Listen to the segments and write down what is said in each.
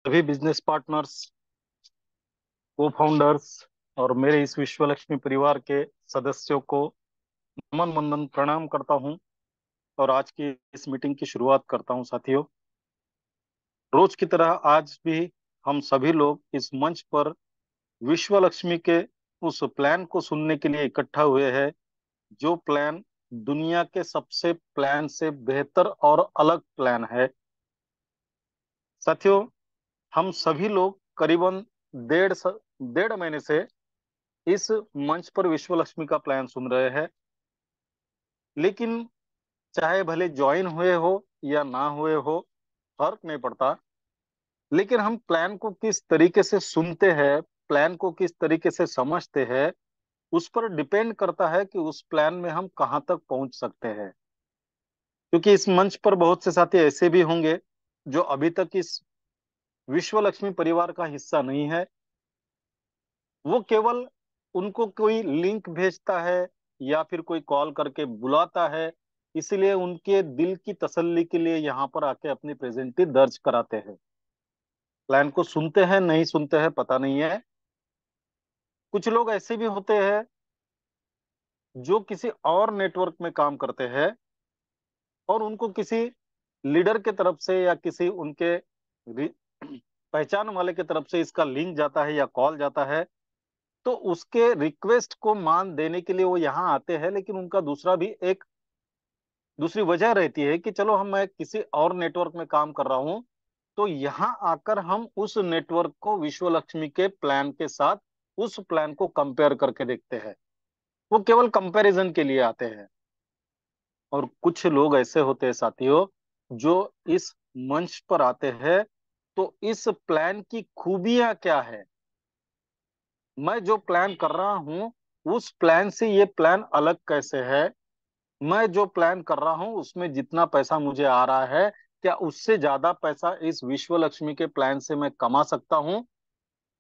सभी business partners, को founders और मेरे इस विश्व लक्ष्मी परिवार के सदस्यों को नमन वंदन प्रणाम करता हूं। और आज की इस मीटिंग की शुरुआत करता हूं। साथियों, रोज की तरह आज भी हम सभी लोग इस मंच पर विश्व लक्ष्मी के उस प्लान को सुनने के लिए इकट्ठा हुए हैं, जो प्लान दुनिया के सबसे प्लान से बेहतर और अलग प्लान है। साथियों, हम सभी लोग करीबन डेढ़ महीने से इस मंच पर विश्व लक्ष्मी का प्लान सुन रहे हैं। लेकिन चाहे भले ज्वाइन हुए हो या ना हुए हो, फर्क नहीं पड़ता। लेकिन हम प्लान को किस तरीके से सुनते हैं, प्लान को किस तरीके से समझते हैं, उस पर डिपेंड करता है कि उस प्लान में हम कहाँ तक पहुंच सकते हैं। क्योंकि इस मंच पर बहुत से साथी ऐसे भी होंगे जो अभी तक इस विश्व लक्ष्मी परिवार का हिस्सा नहीं है। वो केवल उनको कोई लिंक भेजता है या फिर कोई कॉल करके बुलाता है, इसलिए उनके दिल की तसल्ली के लिए यहाँ पर आके अपनी प्रेजेंटी दर्ज कराते हैं। प्लान को सुनते हैं नहीं सुनते हैं पता नहीं है। कुछ लोग ऐसे भी होते हैं जो किसी और नेटवर्क में काम करते हैं और उनको किसी लीडर के तरफ से या किसी उनके रि- पहचान वाले के तरफ से इसका लिंक जाता है या कॉल जाता है, तो उसके रिक्वेस्ट को मान देने के लिए वो यहाँ आते हैं। लेकिन उनका दूसरा भी एक दूसरी वजह रहती है कि चलो मैं किसी और नेटवर्क में काम कर रहा हूं, तो यहाँ आकर हम उस नेटवर्क को विश्व लक्ष्मी के प्लान के साथ उस प्लान को कंपेयर करके देखते हैं। वो केवल कंपैरिजन के लिए आते हैं। और कुछ लोग ऐसे होते हैं साथियों, जो इस मंच पर आते हैं तो इस प्लान की खूबियां क्या है, मैं जो प्लान कर रहा हूं उस प्लान से ये प्लान अलग कैसे है, मैं जो प्लान कर रहा हूं उसमें जितना पैसा मुझे आ रहा है, क्या उससे ज्यादा पैसा इस विश्व लक्ष्मी के प्लान से मैं कमा सकता हूं।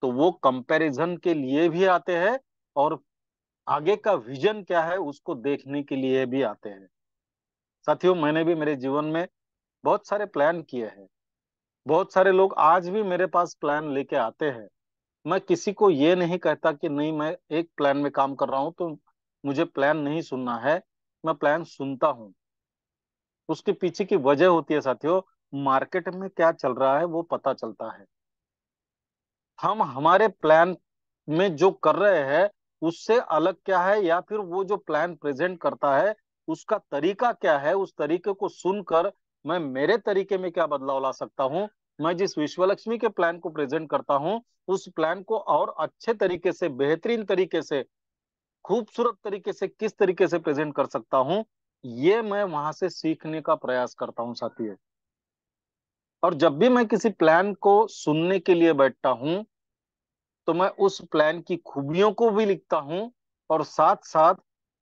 तो वो कंपैरिजन के लिए भी आते हैं और आगे का विजन क्या है उसको देखने के लिए भी आते हैं। साथियों, मैंने भी मेरे जीवन में बहुत सारे प्लान किए हैं। बहुत सारे लोग आज भी मेरे पास प्लान लेके आते हैं। मैं किसी को ये नहीं कहता कि नहीं, मैं एक प्लान में काम कर रहा हूं तो मुझे प्लान नहीं सुनना है। मैं प्लान सुनता हूँ। उसके पीछे की वजह होती है साथियों, मार्केट में क्या चल रहा है वो पता चलता है। हम हमारे प्लान में जो कर रहे हैं उससे अलग क्या है, या फिर वो जो प्लान प्रेजेंट करता है उसका तरीका क्या है, उस तरीके को सुनकर मैं मेरे तरीके में क्या बदलाव ला सकता हूँ। मैं जिस विश्वलक्ष्मी के प्लान को प्रेजेंट करता हूँ उस प्लान को और अच्छे तरीके से, बेहतरीन तरीके से, खूबसूरत तरीके से किस तरीके से प्रेजेंट कर सकता हूँ, ये मैं वहां से सीखने का प्रयास करता हूँ साथियों। और जब भी मैं किसी प्लान को सुनने के लिए बैठता हूँ तो मैं उस प्लान की खूबियों को भी लिखता हूँ और साथ साथ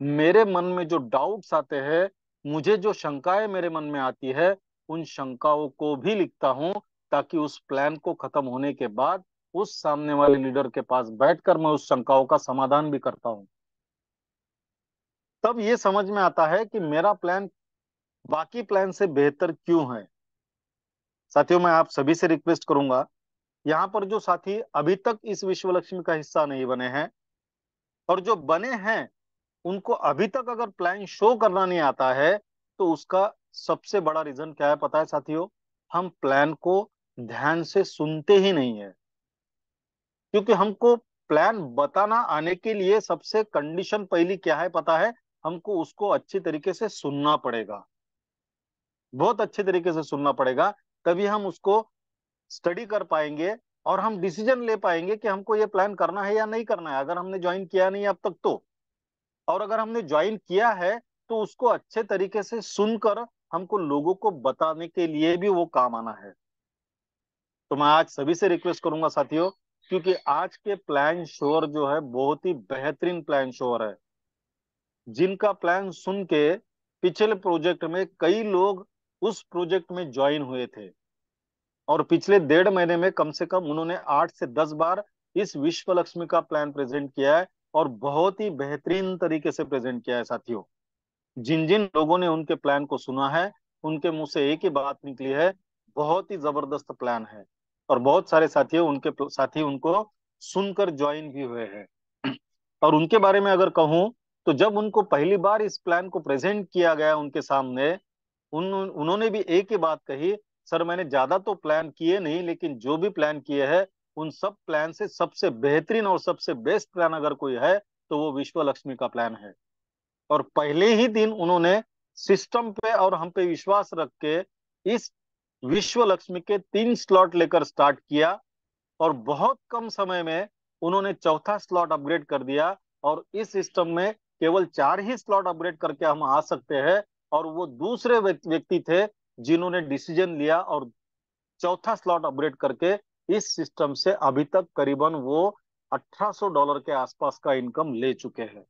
मेरे मन में जो डाउट्स आते हैं, मुझे जो शंकाएं मेरे मन में आती है, उन शंकाओं को भी लिखता हूँ, ताकि उस प्लान को खत्म होने के बाद उस सामने वाले लीडर के पास बैठकर मैं उस शंकाओं का समाधान भी करता हूँ। तब ये समझ में आता है कि मेरा प्लान बाकी प्लान से बेहतर क्यों है। साथियों, मैं आप सभी से रिक्वेस्ट करूंगा, यहाँ पर जो साथी अभी तक इस विश्व लक्ष्मी का हिस्सा नहीं बने हैं और जो बने हैं, उनको अभी तक अगर प्लान शो करना नहीं आता है, तो उसका सबसे बड़ा रीजन क्या है पता है साथियों? हम प्लान को ध्यान से सुनते ही नहीं है। क्योंकि हमको प्लान बताना आने के लिए सबसे कंडीशन पहली क्या है पता है? हमको उसको अच्छी तरीके से सुनना पड़ेगा। बहुत अच्छे तरीके से सुनना पड़ेगा, तभी हम उसको स्टडी कर पाएंगे और हम डिसीजन ले पाएंगे कि हमको ये प्लान करना है या नहीं करना है, अगर हमने ज्वाइन किया नहीं अब तक तो। और अगर हमने ज्वाइन किया है तो उसको अच्छे तरीके से सुनकर हमको लोगों को बताने के लिए भी वो काम आना है। तो मैं आज सभी से रिक्वेस्ट करूंगा साथियों, क्योंकि आज के प्लान शोर जो है बहुत ही बेहतरीन प्लान शोर है, जिनका प्लान सुन के पिछले प्रोजेक्ट में कई लोग उस प्रोजेक्ट में ज्वाइन हुए थे और पिछले डेढ़ महीने में कम से कम उन्होंने 8 से 10 बार इस विश्व लक्ष्मी का प्लान प्रेजेंट किया है और बहुत ही बेहतरीन तरीके से प्रेजेंट किया है साथियों। जिन जिन लोगों ने उनके प्लान को सुना है, उनके मुंह से एक ही बात निकली है, बहुत ही जबरदस्त प्लान है। और बहुत सारे साथी उनको सुनकर ज्वाइन भी हुए हैं। और उनके बारे में अगर कहूं, तो जब उनको पहली बार इस प्लान को प्रेजेंट किया गया उनके सामने, उन्होंने भी एक ही बात कही, सर मैंने ज्यादा तो प्लान किए नहीं, लेकिन जो भी प्लान किए हैं उन सब प्लान से सबसे बेहतरीन और सबसे बेस्ट प्लान अगर कोई है तो वो विश्व लक्ष्मी का प्लान है। और पहले ही दिन उन्होंने सिस्टम पे और हम पे विश्वास रख के इस विश्व लक्ष्मी के 3 स्लॉट लेकर स्टार्ट किया, और बहुत कम समय में उन्होंने चौथा स्लॉट अपग्रेड कर दिया। और इस सिस्टम में केवल 4 ही स्लॉट अपग्रेड करके हम आ सकते हैं, और वो दूसरे व्यक्ति थे जिन्होंने डिसीजन लिया और चौथा स्लॉट अपग्रेड करके इस सिस्टम से अभी तक करीबन वो $1800 के आसपास का इनकम ले चुके हैं।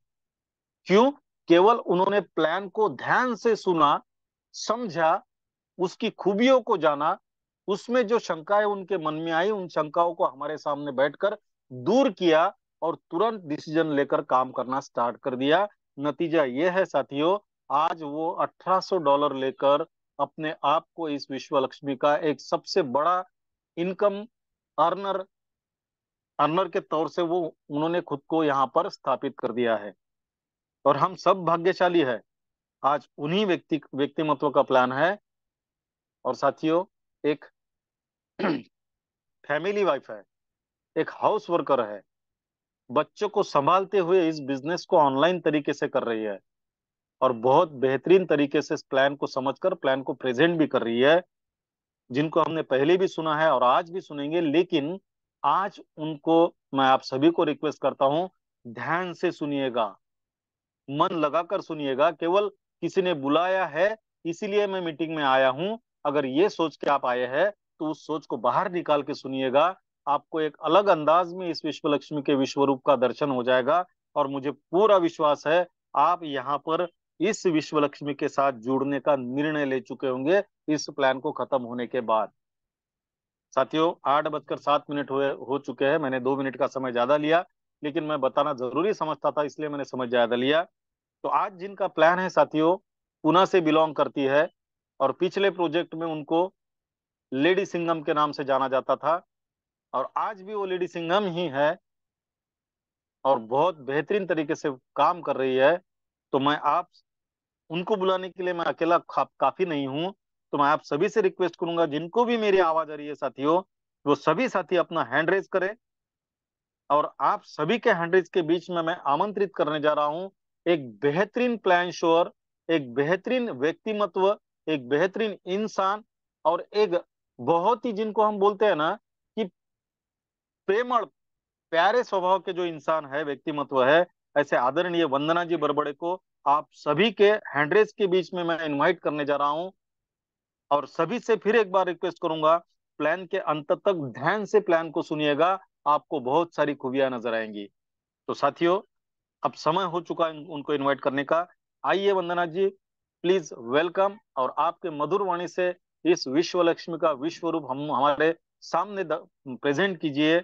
क्यों? केवल उन्होंने प्लान को ध्यान से सुना, समझा, उसकी खूबियों को जाना, उसमें जो शंकाएं उनके मन में आई उन शंकाओं को हमारे सामने बैठकर दूर किया, और तुरंत डिसीजन लेकर काम करना स्टार्ट कर दिया। नतीजा ये है साथियों, आज वो $1800 लेकर अपने आप को इस विश्व लक्ष्मी का एक सबसे बड़ा इनकम अर्नर अर्नर के तौर से वो उन्होंने खुद को यहाँ पर स्थापित कर दिया है। और हम सब भाग्यशाली है, आज उन्हीं व्यक्तिमत्व का प्लान है। और साथियों, एक फैमिली वाइफ है, एक हाउस वर्कर है, बच्चों को संभालते हुए इस बिजनेस को ऑनलाइन तरीके से कर रही है, और बहुत बेहतरीन तरीके से इस प्लान को समझकर प्लान को प्रेजेंट भी कर रही है, जिनको हमने पहले भी सुना है और आज भी सुनेंगे। लेकिन आज उनको मैं आप सभी को रिक्वेस्ट करता हूं, ध्यान से सुनिएगा, मन लगाकर सुनिएगा। केवल किसी ने बुलाया है इसीलिए मैं मीटिंग में आया हूं, अगर ये सोच के आप आए हैं तो उस सोच को बाहर निकाल के सुनिएगा। आपको एक अलग अंदाज में इस विश्व लक्ष्मी के विश्व रूप का दर्शन हो जाएगा, और मुझे पूरा विश्वास है आप यहाँ पर इस विश्व लक्ष्मी के साथ जुड़ने का निर्णय ले चुके होंगे इस प्लान को खत्म होने के बाद। साथियों, 8:07 हो चुके हैं। मैंने 2 मिनट का समय ज्यादा लिया, लेकिन मैं बताना जरूरी समझता था, इसलिए मैंने समय ज्यादा लिया। तो आज जिनका प्लान है साथियों, पुणे से बिलोंग करती है, और पिछले प्रोजेक्ट में उनको लेडी सिंघम के नाम से जाना जाता था, और आज भी वो लेडी सिंघम ही है, और बहुत बेहतरीन तरीके से काम कर रही है। तो मैं आप उनको बुलाने के लिए मैं अकेला काफी नहीं हूं। तो मैं आप सभी से रिक्वेस्ट करूंगा, जिनको भी मेरी आवाज आ रही है साथियों, वो सभी साथी अपना हैंड रेज करें, और आप सभी के हैंड रेज के बीच में मैं आमंत्रित करने जा रहा हूं एक बेहतरीन प्लान शोर, एक बेहतरीन व्यक्तिमत्व, एक बेहतरीन इंसान, और एक बहुत ही जिनको हम बोलते हैं ना कि प्रेमळ, प्यारे स्वभाव के जो इंसान है, व्यक्तिमत्व है, ऐसे आदरणीय वंदना जी बरबड़े को आप सभी के हैंडरेज के बीच में मैं इनवाइट करने जा रहा हूं। और सभी से फिर एक बार रिक्वेस्ट करूंगा, प्लान के अंत तक ध्यान से प्लान को सुनिएगा, आपको बहुत सारी खूबियां नजर आएंगी। तो साथियों, अब समय हो चुका है उनको इनवाइट करने का। आइए वंदना जी, प्लीज वेलकम, और आपके मधुर वाणी से इस विश्व लक्ष्मी का विश्व रूप हम हमारे सामने प्रेजेंट कीजिए।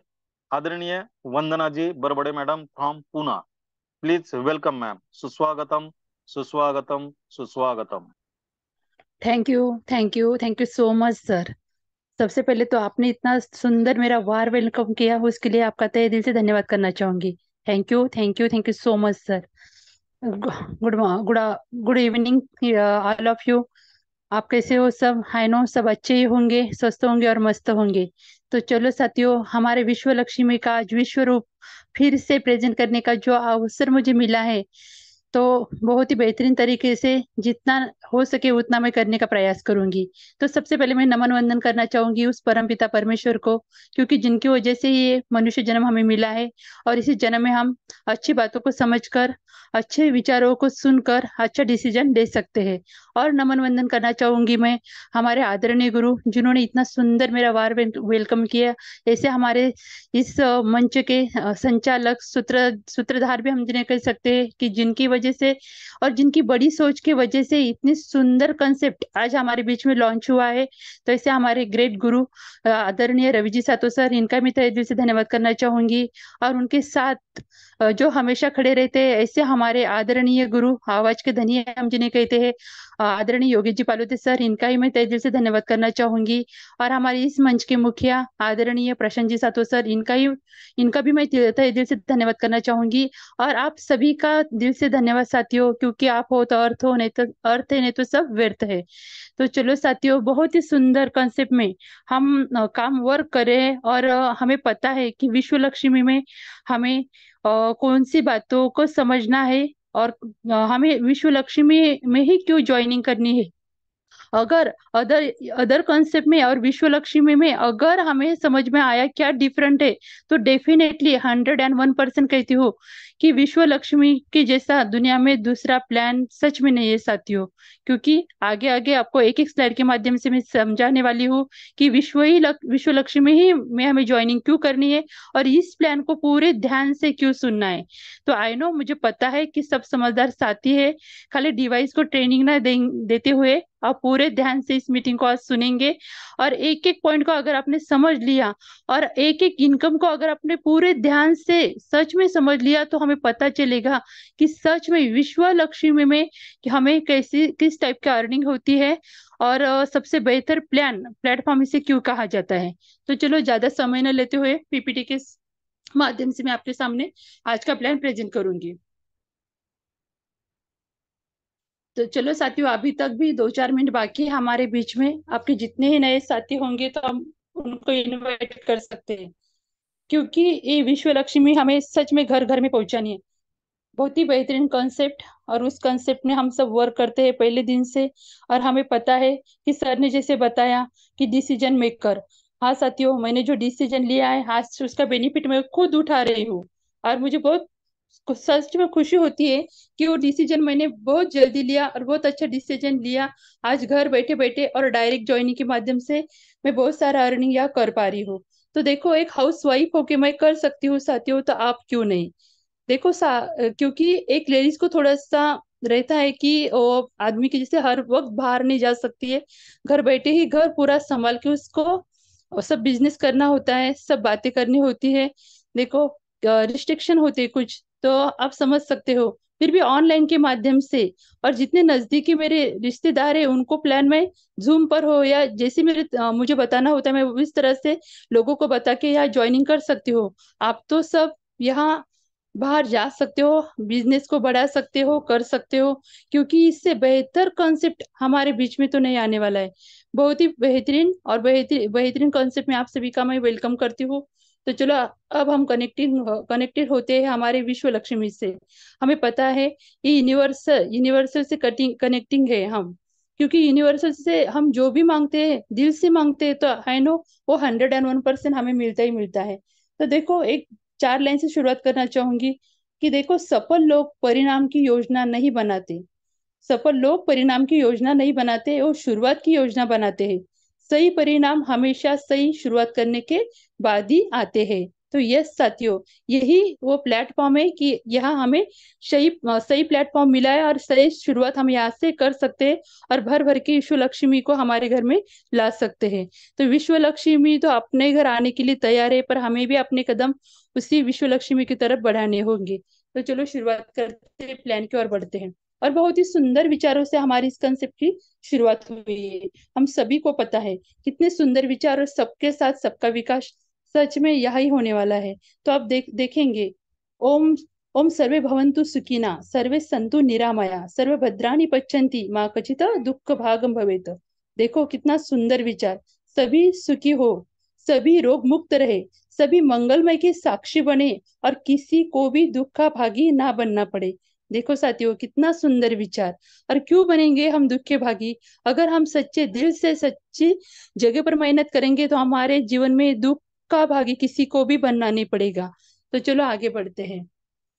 आदरणीय Vandana ji Barbade madam from Poona, please welcome ma'am. सुस्वागतम, सुस्वागतम, सुस्वागतम। Thank you, thank you, thank you so much sir. सबसे पहले तो आपने इतना सुंदर मेरा वार वेलकम किया, उसके लिए आपका तहे दिल से धन्यवाद करना चाहूंगी। Thank you, thank you, thank you so much sir. Good good good evening all of you. आप कैसे हो सब? आई नो सब अच्छे ही होंगे, स्वस्थ होंगे और मस्त होंगे। तो चलो साथियों, हमारे विश्व लक्ष्मी का आज विश्व रूप फिर से प्रेजेंट करने का जो अवसर मुझे मिला है, तो बहुत ही बेहतरीन तरीके से जितना हो सके उतना मैं करने का प्रयास करूंगी। तो सबसे पहले मैं नमन वंदन करना चाहूंगी उस परम पिता परमेश्वर को, क्योंकि जिनकी वजह से ये मनुष्य जन्म हमें मिला है, और इसी जन्म में हम अच्छी बातों को समझकर, अच्छे विचारों को सुनकर अच्छा डिसीजन ले सकते हैं। और नमन वंदन करना चाहूंगी मैं हमारे आदरणीय गुरु, जिन्होंने इतना सुंदर मेरा वार वेलकम किया। ऐसे हमारे इस मंच के संचालक, सूत्रधार भी हम जिन्हें कह सकते हैं, कि जिनकी वजह से और जिनकी बड़ी सोच की वजह से इतनी सुंदर कंसेप्ट आज हमारे बीच में लॉन्च हुआ है। तो ऐसे हमारे ग्रेट गुरु आदरणीय रवि जी सातो सर, इनका भी तहे दिल से धन्यवाद करना चाहूंगी। और उनके साथ जो हमेशा खड़े रहते हैं, ऐसे हमारे आदरणीय गुरु, आवाज के धनी हम जिन्हें कहते हैं, आदरणीय योगी जी पालोते सर, इनका ही मैं तहे दिल से धन्यवाद करना चाहूंगी। और हमारे इस मंच के मुखिया आदरणीय प्रशांत जी सातो सर, इनका भी मैं तहे दिल से धन्यवाद करना चाहूंगी। और आप सभी का दिल से धन्यवाद साथियों, क्योंकि आप हो तो अर्थ हो, नहीं तो अर्थ है, नहीं तो सब व्यर्थ है। तो चलो साथियों, बहुत ही सुंदर कॉन्सेप्ट में हम काम वर्क करें। और हमें पता है कि विश्व लक्ष्मी में हमें कौन सी बातों को समझना है, और हमें विश्व लक्ष्मी में ही क्यों ज्वाइनिंग करनी है। अगर अदर अदर कॉन्सेप्ट में और विश्व लक्ष्मी में अगर हमें समझ में आया क्या डिफरेंट है, तो डेफिनेटली 101% कहती हूँ कि विश्व लक्ष्मी के जैसा दुनिया में दूसरा प्लान सच में नहीं है साथियों। क्योंकि आगे आगे आपको एक एक स्लाइड के माध्यम से मैं समझाने वाली हूँ कि विश्व लक्ष्मी ही में हमें ज्वाइनिंग क्यों करनी है, और इस प्लान को पूरे ध्यान से क्यों सुनना है। तो आई नो, मुझे पता है कि सब समझदार साथी है, खाली डिवाइस को ट्रेनिंग ना देते हुए आप पूरे ध्यान से इस मीटिंग को आज सुनेंगे। और एक एक पॉइंट को अगर आपने समझ लिया, और एक एक इनकम को अगर आपने पूरे ध्यान से सच में समझ लिया, तो हमें पता चलेगा कि सच में विश्व लक्ष्मी में कि हमें कैसी किस टाइप की अर्निंग होती है, और सबसे बेहतर प्लेटफॉर्म इसे क्यों कहा जाता है। तो चलो, ज्यादा समय न लेते हुए पीपीटी के माध्यम से मैं आपके सामने आज का प्लान प्रेजेंट करूंगी। तो चलो साथियों, अभी तक भी 2-4 मिनट बाकी है हमारे बीच में। आपके जितने ही नए साथी होंगे तो हम उनको इनवाइट कर सकते हैं, क्योंकि ये विश्व लक्ष्मी हमें सच में घर घर में पहुंचानी है। बहुत ही बेहतरीन कॉन्सेप्ट, और उस कॉन्सेप्ट में हम सब वर्क करते हैं पहले दिन से। और हमें पता है कि सर ने जैसे बताया कि डिसीजन मेकर, हाँ साथियों, मैंने जो डिसीजन लिया है आज उसका बेनिफिट मैं खुद उठा रही हूँ। और मुझे बहुत सच में खुशी होती है कि वो डिसीजन मैंने बहुत जल्दी लिया, और बहुत अच्छा डिसीजन लिया। आज घर बैठे बैठे और डायरेक्ट ज्वाइनिंग के माध्यम से मैं बहुत सारा अर्निंग यहाँ कर पा रही हूँ। तो देखो, एक हाउस वाइफ होके मैं कर सकती हूँ साथियों, तो आप क्यों नहीं। देखो क्योंकि एक लेडीज को थोड़ा सा रहता है कि वो आदमी के जैसे हर वक्त बाहर नहीं जा सकती है, घर बैठे ही घर पूरा संभाल के उसको सब बिजनेस करना होता है, सब बातें करनी होती है। देखो, रिस्ट्रिक्शन होते हैं कुछ, तो आप समझ सकते हो। फिर भी ऑनलाइन के माध्यम से, और जितने नजदीकी मेरे रिश्तेदार है उनको प्लान में जूम पर हो, या जैसे मुझे बताना होता है, मैं इस तरह से लोगों को बता के यहाँ ज्वाइनिंग कर सकती हो। आप तो सब यहाँ बाहर जा सकते हो, बिजनेस को बढ़ा सकते हो, कर सकते हो। क्योंकि इससे बेहतर कॉन्सेप्ट हमारे बीच में तो नहीं आने वाला है। बहुत ही बेहतरीन और बेहतरीन बेहतरीन कॉन्सेप्ट में आप सभी का मैं वेलकम करती हूँ। तो चलो, अब हम कनेक्टेड होते हैं हमारे विश्व लक्ष्मी से। हमें पता है ये यूनिवर्सल यूनिवर्सल से कनेक्टिंग है हम। क्योंकि यूनिवर्सल से हम जो भी मांगते हैं, दिल से मांगते हैं, तो आई नो वो 101% हमें मिलता ही मिलता है। तो देखो, एक 4 लाइन से शुरुआत करना चाहूंगी कि देखो, सफल लोग परिणाम की योजना नहीं बनाते। सफल लोग परिणाम की योजना नहीं बनाते, वो शुरुआत की योजना बनाते हैं। सही परिणाम हमेशा सही शुरुआत करने के बाद ही आते हैं। तो यस साथियों, यही वो प्लेटफॉर्म है कि यहाँ हमें सही सही प्लेटफॉर्म मिला है, और सही शुरुआत हम यहाँ से कर सकते हैं, और भर भर के विश्व लक्ष्मी को हमारे घर में ला सकते हैं। तो विश्व लक्ष्मी तो अपने घर आने के लिए तैयार है, पर हमें भी अपने कदम उसी विश्व लक्ष्मी की तरफ बढ़ाने होंगे। तो चलो, शुरुआत करते हैं, प्लान की ओर बढ़ते हैं। और बहुत ही सुंदर विचारों से हमारी इस कंसेप्ट की शुरुआत हुई है। हम सभी को पता है कितने सुंदर विचार, और सबके साथ सबका विकास सच में यही होने वाला है। तो आप देखेंगे, ओम ओम सर्वे भवन्तु सुखिना, सर्वे सन्तु निरामया, सर्वे भद्राणि पश्यन्ति, माँ कचित दुख भागम भवेत। देखो कितना सुंदर विचार। सभी सुखी हो, सभी रोग मुक्त रहे, सभी मंगलमय के साक्षी बने, और किसी को भी दुख का भागी ना बनना पड़े। देखो साथियों, कितना सुंदर विचार। और क्यों बनेंगे हम दुख के भागी। अगर हम सच्चे दिल से सच्ची जगह पर मेहनत करेंगे, तो हमारे जीवन में दुख का भागी किसी को भी बनना नहीं पड़ेगा। तो चलो, आगे बढ़ते हैं।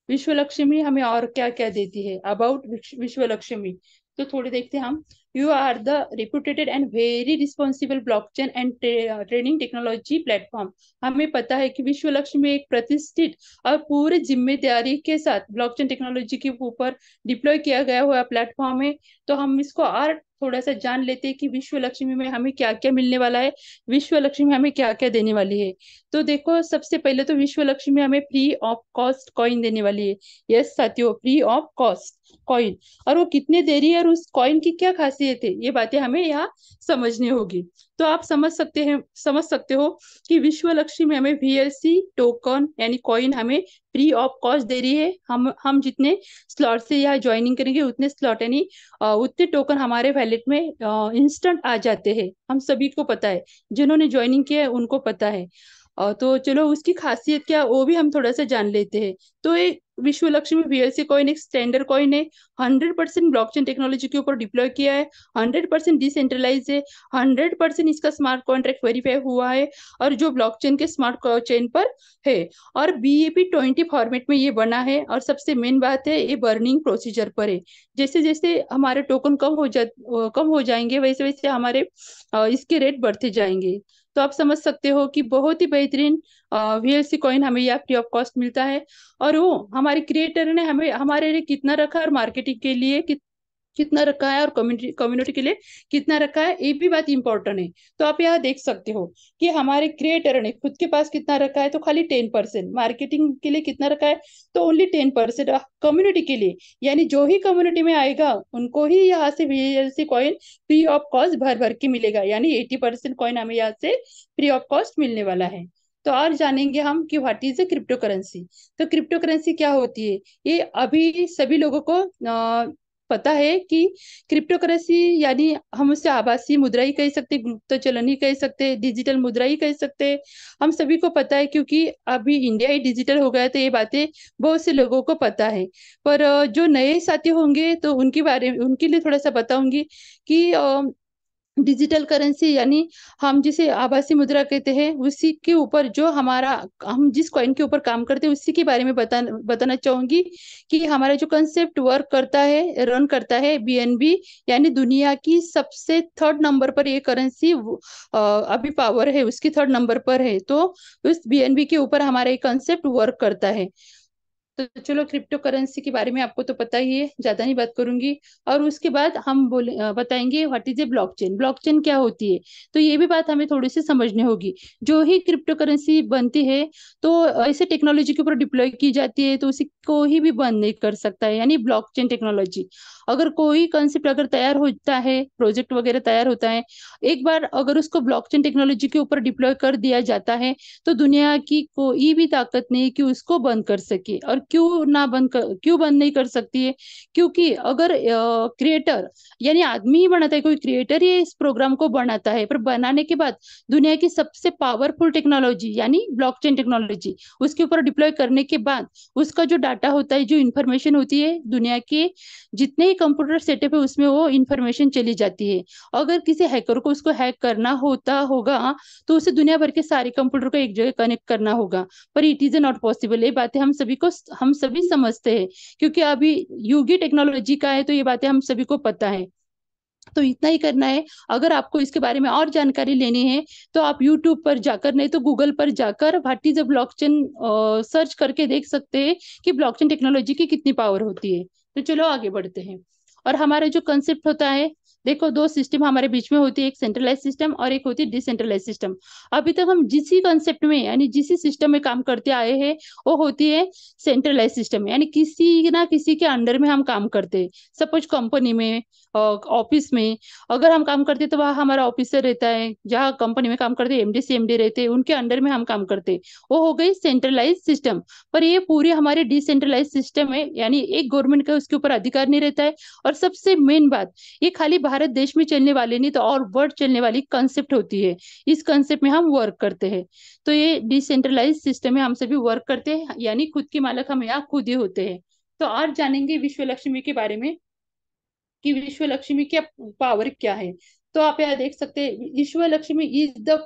विश्व लक्ष्मी हमें और क्या क्या देती है। अबाउट विश्व लक्ष्मी, तो थोड़े देखते हैं हम। You are the reputed and very responsible blockchain and training technology platform. हमें पता है कि विश्व लक्ष्मी एक प्रतिष्ठित और पूरे जिम्मेदारी के साथ ब्लॉकचेन टेक्नोलॉजी के ऊपर डिप्लॉय किया गया हुआ प्लेटफॉर्म है। तो हम इसको और थोड़ा सा जान लेते हैं कि विश्व लक्ष्मी में हमें क्या क्या मिलने वाला है, विश्व लक्ष्मी हमें क्या क्या देने वाली है। तो देखो, सबसे पहले तो विश्व लक्ष्मी हमें फ्री ऑफ कॉस्ट कॉइन देने वाली है। यस साथियों, फ्री ऑफ कॉस्ट कॉइन। और वो कितने दे रही है और उस कॉइन की क्या खासियत है, ये बातें हमें यहाँ समझनी होगी। तो आप समझ सकते हो कि विश्व लक्ष्मी में हमें वीएलसी टोकन यानी कॉइन हमें फ्री ऑफ कॉस्ट दे रही है। हम जितने स्लॉट से यहाँ ज्वाइनिंग करेंगे उतने स्लॉट यानी उतने टोकन हमारे वैलेट में इंस्टेंट आ जाते हैं। हम सभी को पता है, जिन्होंने ज्वाइनिंग किया है उनको पता है। तो चलो उसकी खासियत क्या वो भी हम थोड़ा सा जान लेते हैं। तो ये विश्व लक्ष्मी वीएलसी कॉइन एक स्टैंडर्ड कॉइन है। 100% ब्लॉकचेन टेक्नोलॉजी के ऊपर डिप्लॉय किया है। 100% डिसेंट्रलाइज है। 100% इसका स्मार्ट कॉन्ट्रैक्ट वेरीफाई हुआ है और जो ब्लॉकचेन के स्मार्ट चेन पर है। और BEP20 फॉर्मेट में ये बना है। और सबसे मेन बात है, ये बर्निंग प्रोसीजर पर है। जैसे जैसे हमारे टोकन कम हो जाएंगे, वैसे वैसे हमारे इसके रेट बढ़ते जाएंगे। तो आप समझ सकते हो कि बहुत ही बेहतरीन VLC कॉइन हमें यहाँ फ्री ऑफ कॉस्ट मिलता है। और वो हमारे क्रिएटर ने हमें हमारे लिए कितना रखा और मार्केटिंग के लिए कितना रखा है और कम्युनिटी कम्युनिटी के लिए कितना रखा है, ये भी बात इंपॉर्टेंट है। तो आप यहाँ देख सकते हो कि हमारे क्रिएटर ने खुद के पास कितना रखा है, तो खाली 10%। मार्केटिंग के लिए कितना रखा है, तो ओनली 10%। कम्युनिटी के लिए यानी जो ही कम्युनिटी में आएगा उनको ही यहाँ से VLC coin free of cost भर भर के मिलेगा। यानी 80% कॉइन हमें यहाँ से फ्री ऑफ कॉस्ट मिलने वाला है। तो और जानेंगे हम कि what is a crypto currency. तो क्रिप्टो करेंसी क्या होती है, ये अभी सभी लोगों को पता है कि क्रिप्टो करेंसी यानी हम उससे आभासी मुद्रा ही कह सकते, गुप्त चलन ही कह सकते, डिजिटल मुद्रा ही कह सकते। हम सभी को पता है क्योंकि अभी इंडिया ही डिजिटल हो गया है, तो ये बातें बहुत से लोगों को पता है। पर जो नए साथी होंगे तो उनके लिए थोड़ा सा बताऊंगी कि डिजिटल करेंसी यानी हम जिसे आभासी मुद्रा कहते हैं, उसी के ऊपर जो हम जिस कॉइन के ऊपर काम करते हैं उसी के बारे में बताना चाहूंगी कि हमारा जो कंसेप्ट वर्क करता है, रन करता है BNB। यानी दुनिया की सबसे थर्ड नंबर पर ये करेंसी अभी पावर है उसकी थर्ड नंबर पर है। तो उस BNB के ऊपर हमारा ये कंसेप्ट वर्क करता है। तो चलो, क्रिप्टो करेंसी के बारे में आपको तो पता ही है, ज्यादा नहीं बात करूंगी। और उसके बाद हम बताएंगे what is a blockchain, blockchain क्या होती है। तो ये भी बात हमें थोड़ी सी समझनी होगी। जो ही क्रिप्टो करेंसी बनती है तो ऐसे टेक्नोलॉजी के ऊपर डिप्लॉय की जाती है, तो उसी को ही भी बंद नहीं कर सकता है, यानी ब्लॉकचेन टेक्नोलॉजी। अगर कोई कंसेप्ट अगर तैयार होता है, प्रोजेक्ट वगैरह तैयार होता है, एक बार अगर उसको ब्लॉकचेन टेक्नोलॉजी के ऊपर डिप्लॉय कर दिया जाता है, तो दुनिया की कोई भी ताकत नहीं कि उसको बंद कर सके। और क्यों बंद नहीं कर सकती है, क्योंकि अगर क्रिएटर यानी आदमी ही बनाता है, कोई क्रिएटर ही इस प्रोग्राम को बनाता है, पर बनाने के बाद दुनिया की सबसे पावरफुल टेक्नोलॉजी यानी ब्लॉकचेन टेक्नोलॉजी उसके ऊपर डिप्लॉय करने के बाद उसका जो डाटा होता है, जो इंफॉर्मेशन होती है, दुनिया के जितने ही कंप्यूटर सेटअप है उसमें वो इंफॉर्मेशन चली जाती है। अगर किसी हैकर को उसको हैक करना होगा तो उसे दुनिया भर के सारे कंप्यूटर को एक जगह कनेक्ट करना होगा। पर इट इज नॉट पॉसिबल। ये बातें हम सभी समझते हैं क्योंकि अभी युग ही टेक्नोलॉजी का है, तो ये बातें हम सभी को पता है। तो इतना ही करना है। अगर आपको इसके बारे में और जानकारी लेनी है तो आप यूट्यूब पर जाकर, नहीं तो गूगल पर जाकर what is a blockchain search करके देख सकते हैं कि ब्लॉकचेन टेक्नोलॉजी की कितनी पावर होती है। तो चलो आगे बढ़ते हैं। और हमारा जो कंसेप्ट होता है, देखो दो सिस्टम हमारे बीच में होती है, एक सेंट्रलाइज सिस्टम और एक होती है डिसेंट्रलाइज सिस्टम। अभी तक हम जिस कंसेप्ट में यानी जिस सिस्टम में काम करते आए हैं वो होती है सेंट्रलाइज सिस्टम, यानी किसी ना किसी के अंडर में हम काम करते हैं। सपोज कंपनी में, ऑफिस में अगर हम काम करते हैं तो वहाँ हमारा ऑफिसर रहता है, जहाँ कंपनी में काम करते हैं MD CMD रहते हैं, उनके अंडर में हम काम करते हैं। वो हो गई सेंट्रलाइज सिस्टम। पर ये पूरी हमारी डिसेंट्रलाइज सिस्टम है, यानी एक गवर्नमेंट का उसके ऊपर अधिकार नहीं रहता है। और सबसे मेन बात, ये खाली भारत देश में चलने वाले नहीं तो और वर्ल्ड चलने वाली कंसेप्ट होती है। इस कंसेप्ट में हम वर्क करते हैं। तो ये डिसेंट्रलाइज सिस्टम में हम सभी वर्क करते हैं, यानी खुद की मालक हम यहाँ खुद ही होते हैं। तो और जानेंगे विश्व लक्ष्मी के बारे में कि विश्व लक्ष्मी क्या पावर क्या है। तो आप यहाँ देख सकते हैं, विश्व Lakshmi is the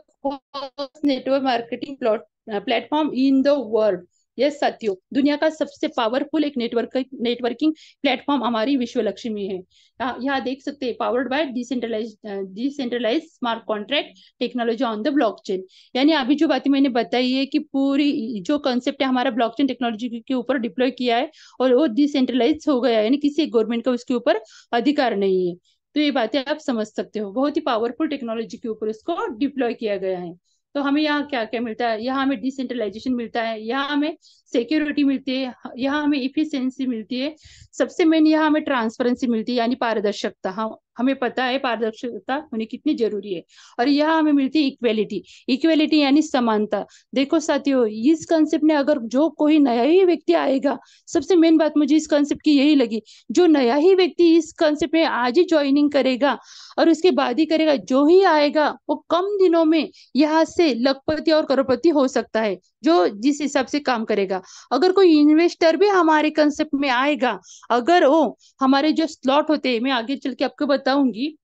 network marketing platform in the world. Yes साथियों, दुनिया का सबसे पावरफुल एक नेटवर्किंग प्लेटफॉर्म हमारी विश्व लक्ष्मी है। यहाँ देख सकते हैं, powered by decentralize smart contract technology on the blockchain. यानी अभी जो बातें मैंने बताई है कि पूरी जो कंसेप्ट है हमारा ब्लॉकचेन टेक्नोलॉजी के ऊपर डिप्लॉय किया है और वो डिसेंट्रलाइज हो गया है, यानी किसी गवर्नमेंट का उसके ऊपर अधिकार नहीं है। तो ये बातें आप समझ सकते हो, बहुत ही पावरफुल टेक्नोलॉजी के ऊपर इसको डिप्लॉय किया गया है। तो हमें यहाँ क्या क्या मिलता है, यहाँ हमें डिसेंट्रलाइजेशन मिलता है, यहाँ हमें सिक्योरिटी मिलती है, यहाँ हमें इफिशियंसी मिलती है, सबसे मेन यहाँ हमें ट्रांसपेरेंसी मिलती है यानी पारदर्शिता। हम हमें पता है पारदर्शिता होनी कितनी जरूरी है। और यहाँ हमें मिलती है इक्वेलिटी। इक्वेलिटी यानी समानता। देखो साथियों, इस कंसेप्ट ने अगर जो कोई नया ही व्यक्ति आएगा, सबसे मेन बात मुझे इस कंसेप्ट की यही लगी, जो नया ही व्यक्ति इस कंसेप्ट में आज ही ज्वाइनिंग करेगा और उसके बाद ही करेगा, जो ही आएगा वो कम दिनों में यहाँ से लखपति और करोड़पति हो सकता है, जो जिस हिसाब से काम करेगा। अगर कोई इन्वेस्टर भी हमारे कंसेप्ट में आएगा, अगर वो हमारे जो स्लॉट होते हैं, मैं आगे चल के आपको बताऊंगी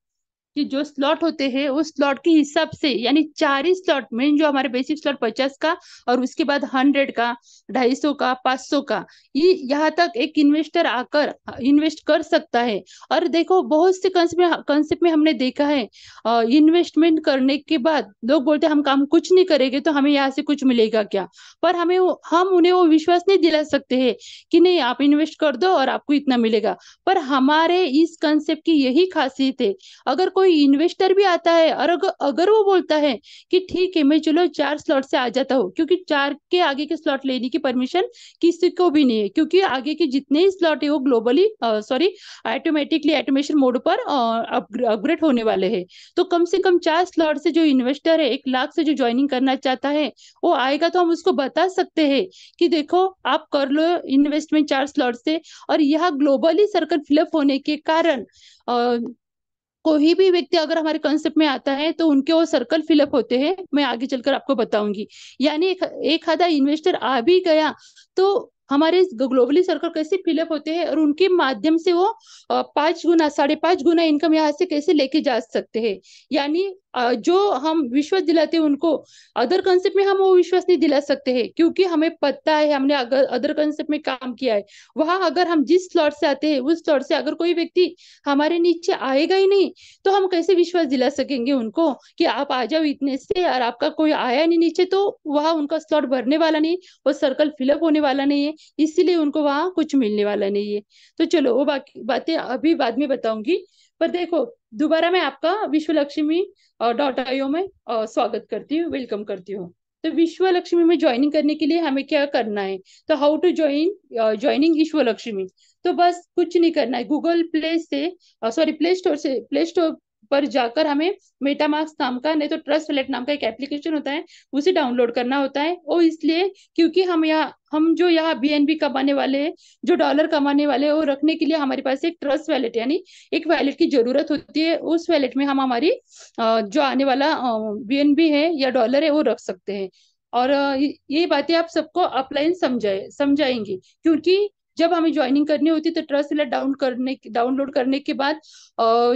कि जो स्लॉट होते हैं उस स्लॉट के हिसाब से, यानी 4 ही स्लॉट में, जो हमारे बेसिक स्लॉट 50 का और उसके बाद 100 का, 250 का, 500 का, ये यहाँ तक एक इन्वेस्टर आकर इन्वेस्ट कर सकता है। और देखो बहुत से कंसेप्ट में हमने देखा है, इन्वेस्टमेंट करने के बाद लोग बोलते हैं हम काम कुछ नहीं करेंगे तो हमें यहाँ से कुछ मिलेगा क्या। पर हम उन्हें वो विश्वास नहीं दिला सकते हैं कि नहीं आप इन्वेस्ट कर दो और आपको इतना मिलेगा। पर हमारे इस कंसेप्ट की यही खासियत है, अगर कोई इन्वेस्टर भी आता है और अगर वो बोलता है कि ठीक है मैं चलो 4 स्लॉट से आ जाता हूँ, क्योंकि 4 के आगे के स्लॉट लेने की परमिशन किसी को भी नहीं है, क्योंकि आगे के जितने ही स्लॉट है वो globally sorry automatically automation mode पर अपग्रेड होने वाले हैं। तो कम से कम 4 स्लॉट से जो इन्वेस्टर है 1 लाख से जो ज्वाइनिंग करना चाहता है वो आएगा, तो हम उसको बता सकते हैं कि देखो आप कर लो इन्वेस्टमेंट 4 स्लॉट से। और यह ग्लोबली सर्कल फिलअप होने के कारण कोई भी व्यक्ति अगर हमारे कंसेप्ट में आता है तो उनके वो सर्कल फिलअप होते हैं, मैं आगे चलकर आपको बताऊंगी। यानी एक आधा इन्वेस्टर आ भी गया तो हमारे ग्लोबली सर्कल कैसे फिलअप होते हैं और उनके माध्यम से वो 5 गुना 5.5 गुना इनकम यहाँ से कैसे लेके जा सकते हैं। यानी जो हम विश्वास दिलाते हैं उनको, अदर कंसेप्ट में हम वो विश्वास नहीं दिला सकते हैं, क्योंकि हमें पता है, हमने अगर अदर कंसेप्ट में काम किया है, वहां अगर हम जिस स्लॉट से आते हैं उस स्लॉट से अगर कोई व्यक्ति हमारे नीचे आएगा ही नहीं, तो हम कैसे विश्वास दिला सकेंगे उनको कि आप आ जाओ इतने से, और आपका कोई आया नहीं नीचे तो वहां उनका स्लॉट भरने वाला नहीं, वो सर्कल फिलअप होने वाला नहीं है, इसीलिए उनको वहां कुछ मिलने वाला नहीं है। तो चलो वो बाकी बातें अभी बाद में बताऊंगी। पर देखो, दोबारा मैं आपका विश्व लक्ष्मी .io में स्वागत करती हूँ, वेलकम करती हूँ। तो विश्व लक्ष्मी में ज्वाइनिंग करने के लिए हमें क्या करना है, तो हाउ टू ज्वाइनिंग विश्व लक्ष्मी। तो बस कुछ नहीं करना है, गूगल प्ले से सॉरी प्ले स्टोर पर जाकर हमें मेटामास्क नाम का, नहीं तो ट्रस्ट वैलेट नाम का एक एप्लीकेशन होता है, उसे डाउनलोड करना होता है। वो इसलिए क्योंकि हम जो यहाँ बीएनबी कमाने वाले हैं, जो डॉलर कमाने वाले हैं, वो रखने के लिए हमारे पास एक ट्रस्ट वैलेट यानी एक वैलेट की जरूरत होती है। उस वैलेट में हम हमारी जो आने वाला बीएनबी है या डॉलर है वो रख सकते हैं। और ये बातें आप सबको अपलाइन समझाएंगी, क्योंकि जब हमें ज्वाइनिंग करनी होती है तो ट्रस्ट वैलेट डाउनलोड करने के बाद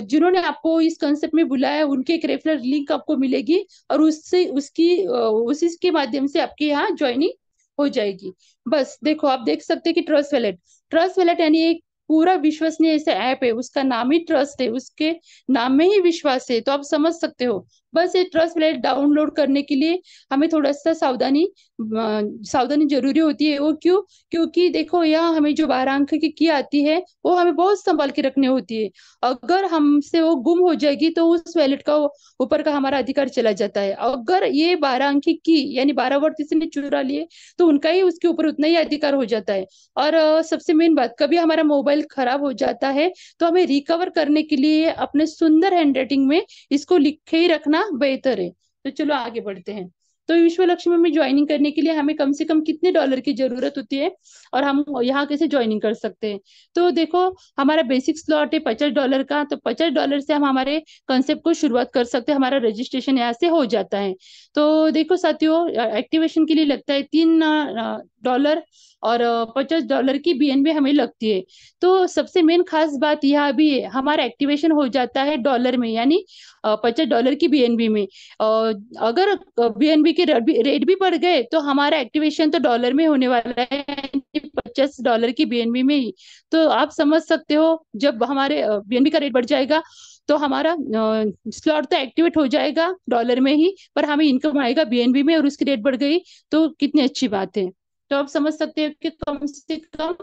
जिन्होंने आपको इस कंसेप्ट में बुलाया उनके एक रेफरल लिंक आपको मिलेगी, और उससे उसी के माध्यम से आपके यहाँ ज्वाइनिंग हो जाएगी। बस देखो, आप देख सकते हैं कि ट्रस्ट वैलेट यानी एक पूरा विश्वसनीय ऐसा ऐप है, उसका नाम ही ट्रस्ट है, उसके नाम में ही विश्वास है, तो आप समझ सकते हो। बस ये ट्रस्ट वैलेट डाउनलोड करने के लिए हमें थोड़ा सा सावधानी जरूरी होती है। वो क्यों? क्योंकि देखो, यहाँ हमें जो 12 अंक की आती है वो हमें बहुत संभाल के रखनी होती है। अगर हमसे वो गुम हो जाएगी तो उस वैलेट का ऊपर का हमारा अधिकार चला जाता है। अगर ये 12 अंक की यानी 12 वर्ड किसी ने चुरा लिए तो उनका ही उसके ऊपर उतना ही अधिकार हो जाता है। और सबसे मेन बात, कभी हमारा मोबाइल खराब हो जाता है तो हमें रिकवर करने के लिए अपने सुंदर हैंडराइटिंग में इसको लिखे ही रखना बेहतर है। तो चलो आगे बढ़ते हैं। तो विश्व लक्ष्मी में ज्वाइनिंग करने के लिए हमें कम से कम कितने डॉलर की जरूरत होती है और हम यहाँ कैसे ज्वाइनिंग कर सकते हैं। तो देखो, हमारा बेसिक स्लॉट है $50 का, तो $50 से हम हमारे कंसेप्ट को शुरुआत कर सकते हैं, हमारा रजिस्ट्रेशन यहाँ से हो जाता है। तो देखो साथियों, एक्टिवेशन के लिए लगता है $3 और $50 की बीएनबी हमें लगती है। तो सबसे मेन खास बात यह भी है, हमारा एक्टिवेशन हो जाता है डॉलर में, यानी $50 की बीएनबी में। अगर बीएनबी के रेट भी बढ़ गए तो हमारा एक्टिवेशन तो डॉलर में होने वाला है, यानी $50 की बीएनबी में ही। तो आप समझ सकते हो, जब हमारे बीएनबी का रेट बढ़ जाएगा तो हमारा स्लॉट तो एक्टिवेट हो जाएगा डॉलर में ही, पर हमें इनकम आएगा बीएनबी में, और उसकी रेट बढ़ गई तो कितनी अच्छी बात है। तो आप समझ सकते हैं कि कम से कम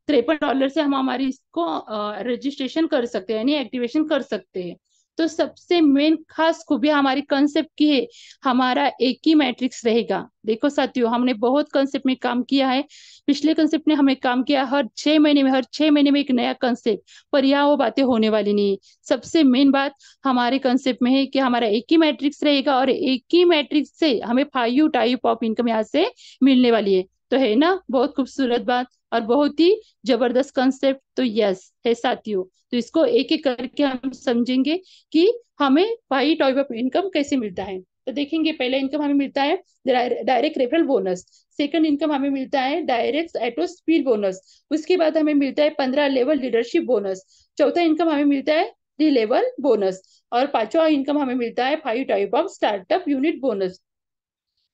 $53 से हम हमारी इसको रजिस्ट्रेशन कर सकते हैं, यानी एक्टिवेशन कर सकते हैं। तो सबसे मेन खास खूबी हमारी कंसेप्ट की है, हमारा एक ही मैट्रिक्स रहेगा। देखो साथियों, हमने बहुत कंसेप्ट में काम किया है, पिछले कंसेप्ट में हमें काम किया, हर 6 महीने में एक नया कंसेप्ट, पर यहाँ वो बातें होने वाली नहीं है। सबसे मेन बात हमारे कंसेप्ट में है कि हमारा एक ही मैट्रिक्स रहेगा, और एक ही मैट्रिक्स से हमें 5 टाइप ऑफ इनकम यहाँ से मिलने वाली है। तो है ना बहुत खूबसूरत बात और बहुत ही जबरदस्त कंसेप्ट। तो यस है साथियों, तो इसको एक एक करके हम समझेंगे कि हमें 5 टाइप ऑफ इनकम कैसे मिलता है। तो देखेंगे, पहला इनकम हमें मिलता है direct referral bonus. Second income हमें मिलता है डायरेक्ट एटो स्पीड बोनस। उसके बाद हमें मिलता है 15 लेवल लीडरशिप बोनस। चौथा इनकम हमें मिलता है 3 लेवल बोनस। और पांचवा इनकम हमें मिलता है 5 type of startup unit bonus.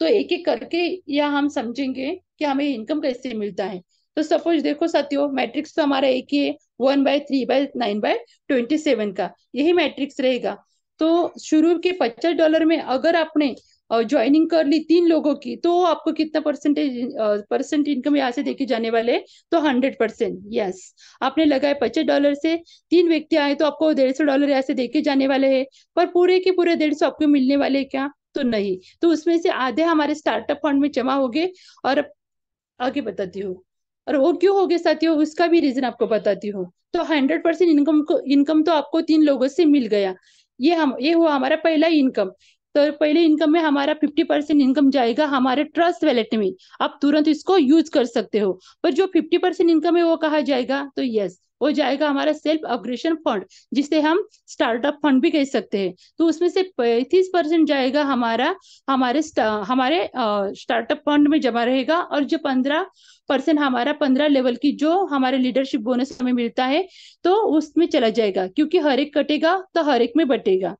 तो एक एक करके या हम समझेंगे कि हमें इनकम कैसे मिलता है। तो सपोज देखो साथियों, मैट्रिक्स तो हमारा एक ही है, 1/3/9/27 का यही मैट्रिक्स रहेगा। तो शुरू के $50 में अगर आपने ज्वाइनिंग कर ली 3 लोगों की, तो आपको कितना परसेंट इनकम यहाँ से देके जाने वाले हैं? तो 100%। यस, आपने लगाए $50 से, 3 व्यक्ति आए तो आपको $150 यहाँ से देके जाने वाले हैं। पर पूरे के पूरे 150 आपको मिलने वाले हैं क्या? तो नहीं। तो उसमें से आधे हमारे स्टार्टअप फंड में जमा हो गए। और आगे बताती हूँ, और वो क्यों हो गए साथियों, उसका भी रीजन आपको बताती हूँ। तो 100% इनकम तो आपको 3 लोगों से मिल गया। ये हुआ हमारा पहला इनकम। तो पहले इनकम में हमारा 50% इनकम जाएगा हमारे ट्रस्ट वैलेट में। आप तुरंत इसको यूज कर सकते हो। पर जो 50% इनकम है वो कहा जाएगा? तो यस, वो जाएगा हमारा सेल्फ अपग्रेशन फंड, जिसे हम स्टार्टअप फंड भी कह सकते हैं। तो उसमें से 35% जाएगा हमारे स्टार्टअप फंड में जमा रहेगा। और जो 15% हमारा 15 लेवल की जो हमारे लीडरशिप बोनस हमें मिलता है, तो उसमें चला जाएगा, क्योंकि हर एक कटेगा तो हर एक में बटेगा।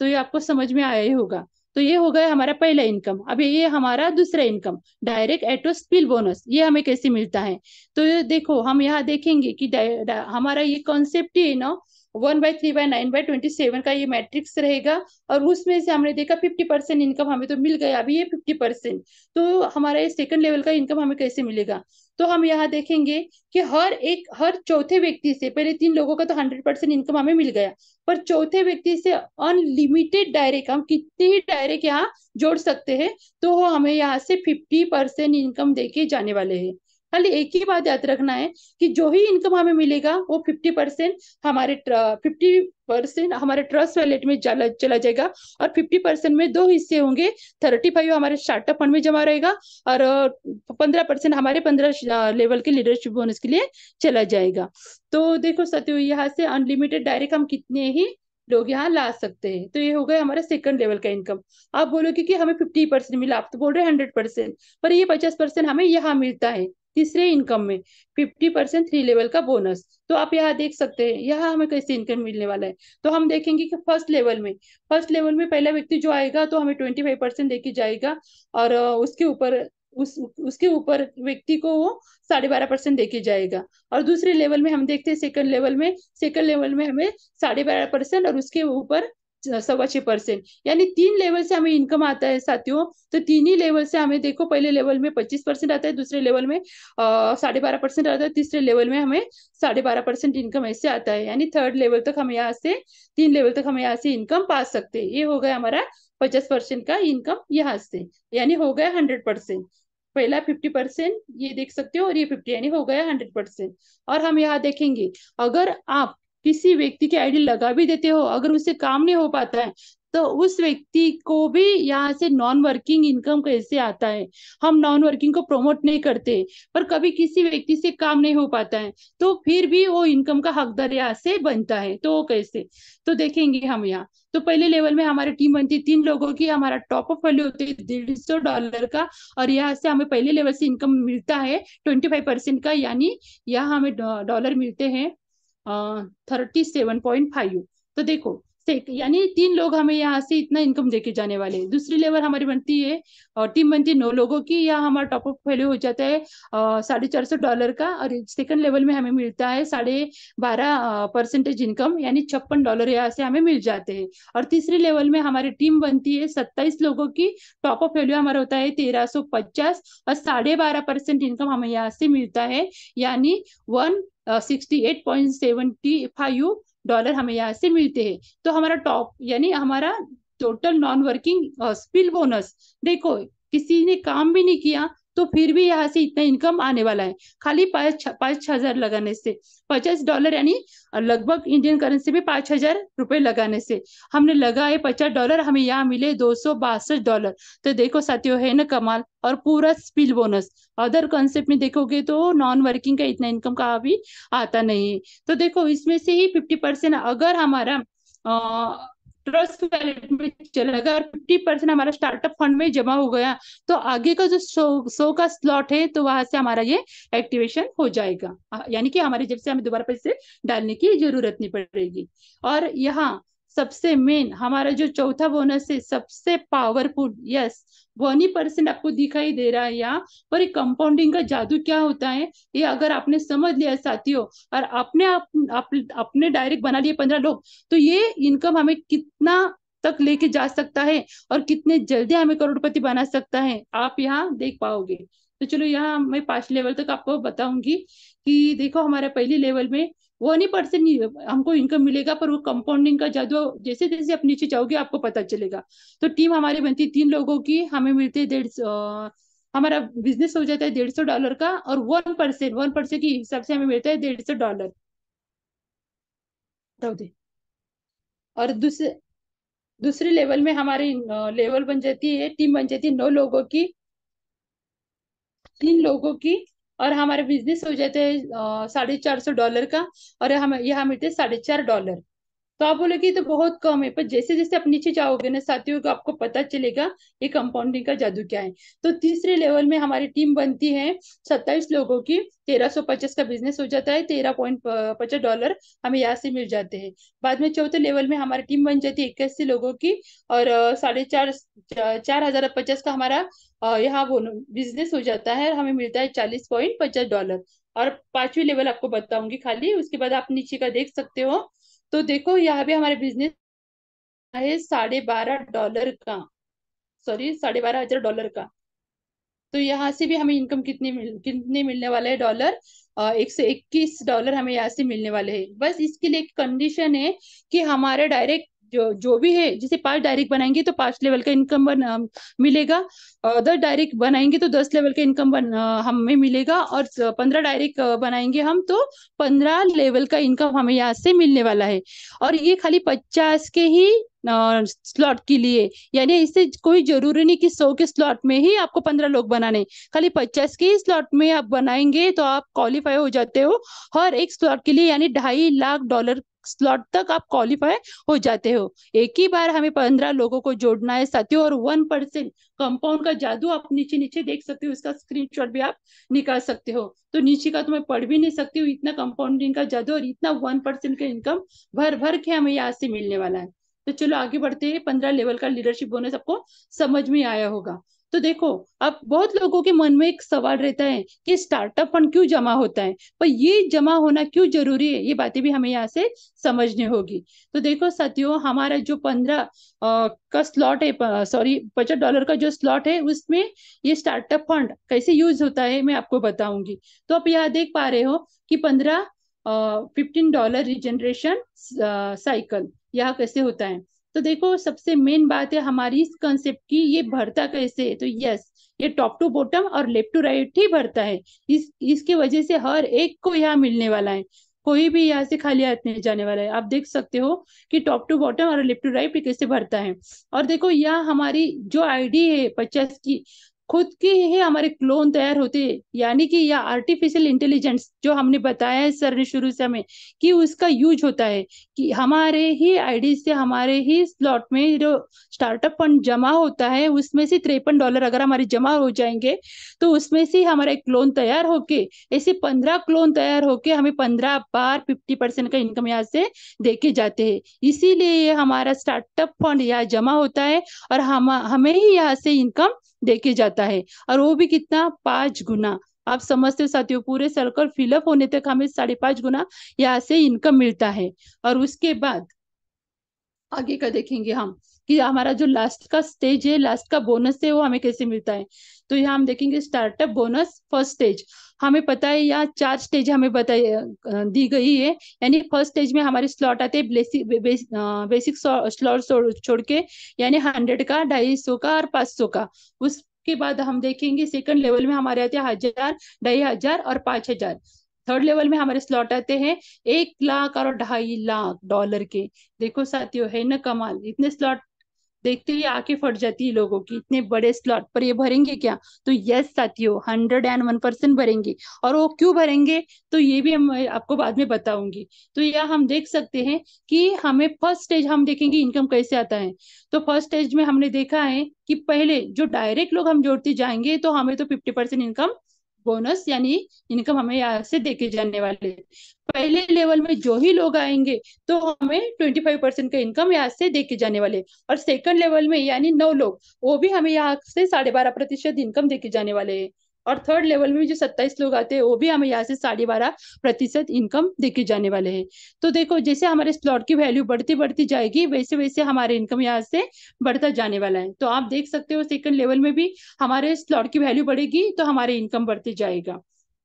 तो ये आपको समझ में आया ही होगा। तो ये हो गया हमारा पहला इनकम। अब ये हमारा दूसरा इनकम, डायरेक्ट एटो स्पिल बोनस, ये हमें कैसे मिलता है? तो ये देखो, हम यहाँ देखेंगे कि हमारा ये कॉन्सेप्ट ही है ना, 1/3/9/27 का ये मैट्रिक्स रहेगा। और उसमें से हमने देखा 50% इनकम हमें तो मिल गया, अभी ये 50%। तो हमारा ये सेकंड लेवल का इनकम हमें कैसे मिलेगा? तो हम यहाँ देखेंगे कि हर चौथे व्यक्ति से, पहले 3 लोगों का तो 100% इनकम हमें मिल गया, पर चौथे व्यक्ति से अनलिमिटेड डायरेक्ट हम कितने ही डायरेक्ट यहाँ जोड़ सकते हैं। तो वो हमें यहाँ से 50% इनकम देके जाने वाले हैं। खाली एक ही बात याद रखना है कि जो ही इनकम हमें मिलेगा वो 50% हमारे ट्रस्ट वैलेट में चला जाएगा। और 50% में दो हिस्से होंगे, 35 हमारे स्टार्टअप फंड में जमा रहेगा, और 15% हमारे 15 लेवल के लीडरशिप बोनस के लिए चला जाएगा। तो देखो साथियों, यहाँ से अनलिमिटेड डायरेक्ट हम कितने ही लोग यहाँ ला सकते हैं। तो ये हो गया हमारा सेकंड लेवल का इनकम। आप बोलोगे कि हमें 50% मिला, आप तो बोल रहे हैं 100%, पर ये 50% हमें यहाँ मिलता है तीसरे इनकम में, 50% 3 लेवल का बोनस। तो आप यहाँ देख सकते हैं यहाँ हमें कैसे इनकम मिलने वाला है। तो हम देखेंगे कि फर्स्ट लेवल में पहला व्यक्ति जो आएगा तो हमें 25% देके जाएगा। और उसके ऊपर व्यक्ति को वो 12.5% देके जाएगा। और दूसरे लेवल में हम देखते हैं सेकंड लेवल में हमें 12.5%, और उसके ऊपर 6.25%। यानी 3 लेवल से हमें इनकम आता है साथियों। तो तीन ही लेवल से हमें देखो, पहले लेवल में 25% आता है, दूसरे लेवल में 12.5% आता है, तीसरे लेवल में हमें 12.5% इनकम ऐसे आता है। यानी थर्ड लेवल तक हम यहाँ से 3 लेवल तक हम यहाँ से इनकम पा सकते हैं। ये हो गया हमारा 50% का इनकम यहाँ से, यानी हो गया 100%। पहला 50% ये देख सकते हो, और ये 50, यानी हो गया 100%। और हम यहाँ देखेंगे, अगर आप किसी व्यक्ति की आईडी लगा भी देते हो, अगर उससे काम नहीं हो पाता है, तो उस व्यक्ति को भी यहाँ से नॉन वर्किंग इनकम कैसे आता है? हम नॉन वर्किंग को प्रमोट नहीं करते, पर कभी किसी व्यक्ति से काम नहीं हो पाता है, तो फिर भी वो इनकम का हकदार यहाँ से बनता है। तो वो कैसे? तो देखेंगे हम यहाँ। तो पहले लेवल में हमारी टीम बनती है 3 लोगों की, हमारा टॉप अप वैल्यू होती है $150 का। और यहाँ से हमें पहले लेवल से इनकम मिलता है 25% का, यानी यहाँ हमें डॉलर मिलते हैं 37.5। तो देखो, यानी 3 लोग हमें यहाँ से इतना इनकम देके जाने वाले हैं। दूसरी लेवल हमारी बनती है और टीम बनती है 9 लोगों की, या हमारा टॉपअप वैल्यू हो जाता है $450 का। और सेकंड लेवल में हमें मिलता है 12.5% इनकम, यानी $56 यहाँ से हमें मिल जाते हैं। और तीसरी लेवल में हमारी टीम बनती है 27 लोगों की, टॉपअप वैल्यू हमारा होता है 1350, और 12.5% इनकम हमें यहाँ से मिलता है, यानी 168.75 डॉलर हमें यहाँ से मिलते हैं। तो हमारा टॉप यानी हमारा total non working spill bonus, देखो किसी ने काम भी नहीं किया तो फिर भी यहाँ से इतना इनकम आने वाला है, खाली 5,000 लगाने से, $50 यानी लगभग इंडियन करेंसी में $5,000 लगाने से हमने लगाए $50, हमें यहाँ मिले $262। तो देखो साथियों, है ना कमाल। और पूरा स्पिल बोनस, अदर कॉन्सेप्ट में देखोगे तो नॉन वर्किंग का इतना इनकम का भी आता नहीं है। तो देखो इसमें से ही 50% अगर हमारा ट्रस्ट वैलेट में चला गया और 50% हमारा स्टार्टअप फंड में जमा हो गया, तो आगे का जो 100 का स्लॉट है तो वहां से हमारा ये एक्टिवेशन हो जाएगा, यानी कि हमारे जेब से हमें दोबारा पैसे डालने की जरूरत नहीं पड़ेगी। और यहाँ सबसे मेन हमारा जो चौथा बोनस है, सबसे पावरफुल, यस, 1% आपको दिखाई दे रहा है यहाँ पर। कंपाउंडिंग का जादू क्या होता है, ये अगर आपने समझ लिया साथियों, और अपने डायरेक्ट बना लिए 15 लोग, तो ये इनकम हमें कितना तक लेके जा सकता है और कितने जल्दी हमें करोड़पति बना सकता है, आप यहाँ देख पाओगे। तो चलो यहाँ मैं 5 लेवल तक आपको बताऊंगी कि देखो हमारे पहली लेवल में 1% हमको इनकम मिलेगा, पर वो कंपाउंडिंग का जादू जैसे जैसे आप नीचे जाओगे आपको पता चलेगा। तो टीम हमारी बनती 3 लोगों की, हमें मिलते 150, हमारा बिजनेस हो जाता है $150 का, और 1% के हिसाब से हमें मिलता है $150। और दूसरी लेवल में हमारी लेवल बन जाती है, टीम बन जाती है 9 लोगों की, 3 लोगों की, और हमारा बिजनेस हो जाता है $450 का, और हम यहाँ मिलते हैं $4.5। तो आप बोलोगे ये तो बहुत कम है, पर जैसे जैसे आप नीचे जाओगे ना साथियों, को आपको पता चलेगा ये कंपाउंडिंग का जादू क्या है। तो तीसरे लेवल में हमारी टीम बनती है 27 लोगों की, 1350 का बिजनेस हो जाता है, $13.50 हमें यहाँ से मिल जाते हैं। बाद में चौथे लेवल में हमारी टीम बन जाती है 81 लोगों की, और 4,50 का हमारा यहाँ वो बिजनेस हो जाता है, और हमें मिलता है $40.50। और पांचवी लेवल आपको बताऊंगी खाली, उसके बाद आप नीचे का देख सकते हो। तो देखो यहाँ भी हमारे बिजनेस है $12.5 का, सॉरी $12,500 का। तो यहाँ से भी हमें इनकम कितने मिलने वाले हैं डॉलर, $121 हमें यहाँ से मिलने वाले हैं। बस इसके लिए एक कंडीशन है कि हमारे डायरेक्ट जो जो भी है, जैसे 5 डायरेक्ट बनाएंगे तो 5 लेवल का इनकम मिलेगा, 10 डायरेक्ट बनाएंगे तो 10 लेवल का इनकम हमें मिलेगा, और 15 डायरेक्ट बनाएंगे हम तो 15 लेवल का इनकम हमें यहाँ से मिलने वाला है। और ये खाली 50 के ही स्लॉट के लिए, यानी इससे कोई जरूरी नहीं कि 100 के स्लॉट में ही आपको 15 लोग बनाने, खाली 50 के स्लॉट में आप बनाएंगे तो आप क्वालिफाई हो जाते हो हर एक स्लॉट के लिए, यानी $2.5 लाख स्लॉट तक आप क्वालिफाई हो जाते हो। एक ही बार हमें 15 लोगों को जोड़ना है साथियों। और 1% कंपाउंड का जादू आप नीचे नीचे देख सकते हो, इसका स्क्रीनशॉट भी आप निकाल सकते हो। तो नीचे का तो मैं पढ़ भी नहीं सकती हूँ, इतना कंपाउंडिंग का जादू और इतना 1% का इनकम भर भर के हमें यहाँ से मिलने वाला है। तो चलो आगे बढ़ते हैं। 15 लेवल का लीडरशिप बोनस आपको समझ में आया होगा। तो देखो, अब बहुत लोगों के मन में एक सवाल रहता है कि स्टार्टअप फंड क्यों जमा होता है, पर ये जमा होना क्यों जरूरी है, ये बातें भी हमें यहाँ से समझनी होगी। तो देखो साथियों, हमारा जो 15 का स्लॉट है, सॉरी $50 का जो स्लॉट है, उसमें ये स्टार्टअप फंड कैसे यूज होता है मैं आपको बताऊंगी। तो आप यहाँ देख पा रहे हो कि 15 $15 रिजनरेशन साइकिल यहाँ कैसे होता है। तो देखो सबसे मेन बात है हमारी इस कंसेप्ट की, ये भरता कैसे है। तो यस, ये टॉप टू बॉटम और लेफ्ट टू राइट ही भरता है। इसकी वजह से हर एक को यहाँ मिलने वाला है, कोई भी यहाँ से खाली हाथ नहीं जाने वाला है। आप देख सकते हो कि टॉप टू बॉटम और लेफ्ट टू राइट कैसे भरता है। और देखो यहाँ हमारी जो आईडी है 50 की, खुद के ही हमारे क्लोन तैयार होते हैं। यानी कि यह आर्टिफिशियल इंटेलिजेंस जो हमने बताया है सर ने शुरू से हमें, कि उसका यूज होता है कि हमारे ही आईडी से हमारे ही स्लॉट में जो स्टार्टअप फंड जमा होता है उसमें से $53 अगर हमारे जमा हो जाएंगे, तो उसमें से हमारा एक क्लोन तैयार होके, ऐसे 15 क्लोन तैयार होके हमें 15 बार 50% का इनकम यहाँ से देके जाते हैं। इसीलिए ये हमारा स्टार्टअप फंड यहाँ जमा होता है और हम हमें ही यहाँ से इनकम देके जाता है। और वो भी कितना, 5 गुना। आप समझते हो साथियों, पूरे सर्कल फिलअप होने तक हमें 5.5 गुना यहाँ से इनकम मिलता है। और उसके बाद आगे का देखेंगे हम कि हमारा जो लास्ट का स्टेज है, लास्ट का बोनस है, वो हमें कैसे मिलता है। तो यहाँ हम देखेंगे स्टार्टअप बोनस फर्स्ट स्टेज। हमें पता है यहाँ 4 स्टेज हमें बताई दी गई है। यानी फर्स्ट स्टेज में हमारे स्लॉट आते हैं बेसिक स्लॉट छोड़ के, यानी 100 का, 250 का और 500 का। उसके बाद हम देखेंगे सेकंड लेवल में हमारे आते हैं 1000, 2500 और 5000। थर्ड लेवल में हमारे स्लॉट आते हैं 1 लाख और $2.5 लाख के। देखो साथियों, है ना कमाल, इतने स्लॉट देखते ही आंखें फट जाती है लोगों की, इतने बड़े स्लॉट पर ये भरेंगे क्या। तो यस साथियों, 101% भरेंगे। और वो क्यों भरेंगे, तो ये भी हम आपको बाद में बताऊंगी। तो यह हम देख सकते हैं कि हमें फर्स्ट स्टेज हम देखेंगे इनकम कैसे आता है। तो फर्स्ट स्टेज में हमने देखा है कि पहले जो डायरेक्ट लोग हम जोड़ते जाएंगे तो हमें तो 50% इनकम बोनस यानी इनकम हमें यहाँ से देके जाने वाले। पहले लेवल में जो ही लोग आएंगे तो हमें 25% का इनकम यहाँ से देके जाने वाले। और सेकंड लेवल में यानी 9 लोग, वो भी हमें यहाँ से 12.5% इनकम देके जाने वाले हैं। और थर्ड लेवल में जो 27 लोग आते हैं वो भी हमें यहाँ से 12.5% इनकम देके जाने वाले हैं। तो देखो, जैसे हमारे स्लॉट की वैल्यू बढ़ती बढ़ती जाएगी वैसे वैसे हमारे इनकम यहाँ से बढ़ता जाने वाला है। तो आप देख सकते हो सेकंड लेवल में भी हमारे स्लॉट की वैल्यू बढ़ेगी तो हमारे इनकम बढ़ते जाएगा।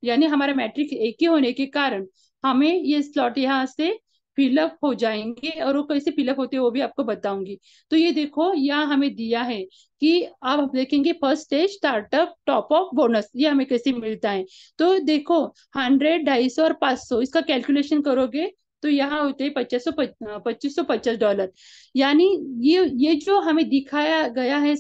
यानी हमारा मैट्रिक एक ही होने के कारण हमें ये स्लॉट यहाँ से फिलअप हो जाएंगे। और वो कैसे फिलअप होते हैं वो भी आपको बताऊंगी। तो ये देखो, यहाँ हमें दिया है कि अब हम देखेंगे first stage startup top of bonus ये हमें कैसे मिलता है। तो देखो, 100, 250 और 500 इसका कैलकुलेशन करोगे तो यहाँ होते हैं $2550। यानी ये जो हमें दिखाया गया है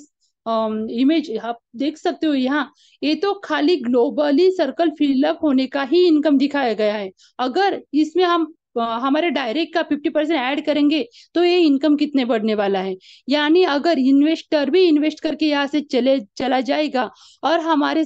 इमेज आप देख सकते हो यहाँ, ये तो खाली ग्लोबली सर्कल फिलअप होने का ही इनकम दिखाया गया है। अगर इसमें हम हमारे डायरेक्ट का 50% ऐड करेंगे तो ये इनकम कितने बढ़ने वाला है। यानी अगर इन्वेस्टर भी इन्वेस्ट करके यहाँ से चला जाएगा और हमारे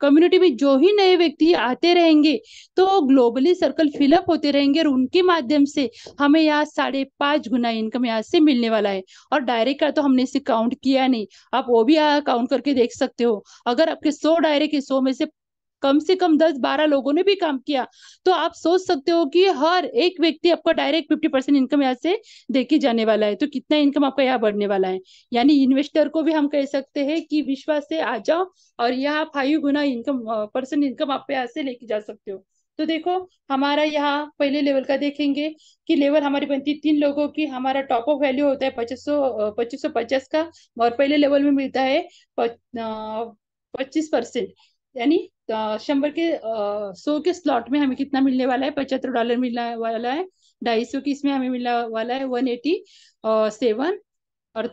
कम्युनिटी में जो ही नए व्यक्ति आते रहेंगे तो ग्लोबली सर्कल फिलअप होते रहेंगे और उनके माध्यम से हमें यहाँ 5.5 गुना इनकम यहाँ से मिलने वाला है। और डायरेक्ट का तो हमने इसे काउंट किया नहीं, आप वो भी काउंट करके देख सकते हो। अगर आपके 100 डायरेक्ट 100 में से कम 10-12 लोगों ने भी काम किया तो आप सोच सकते हो कि हर एक व्यक्ति आपका डायरेक्ट 50% इनकम यहाँ से देके जाने वाला है। तो कितना इनकम आपका यहाँ बढ़ने वाला है। यानी इन्वेस्टर को भी हम कह सकते हैं कि विश्वास से आ जाओ और यहाँ 5 गुना इनकम परसेंट इनकम आप यहाँ से लेके जा सकते हो। तो देखो, हमारा यहाँ पहले लेवल का देखेंगे कि लेवल हमारी बनती 3 लोगों की। हमारा टॉप ऑफ वैल्यू होता है 2550 का। और पहले लेवल में मिलता है 25%। यानी 100 के 100 के स्लॉट में हमें कितना मिलने वाला है, $75 मिलने वाला है। 250 की इसमें हमें मिलने वाला है 187। और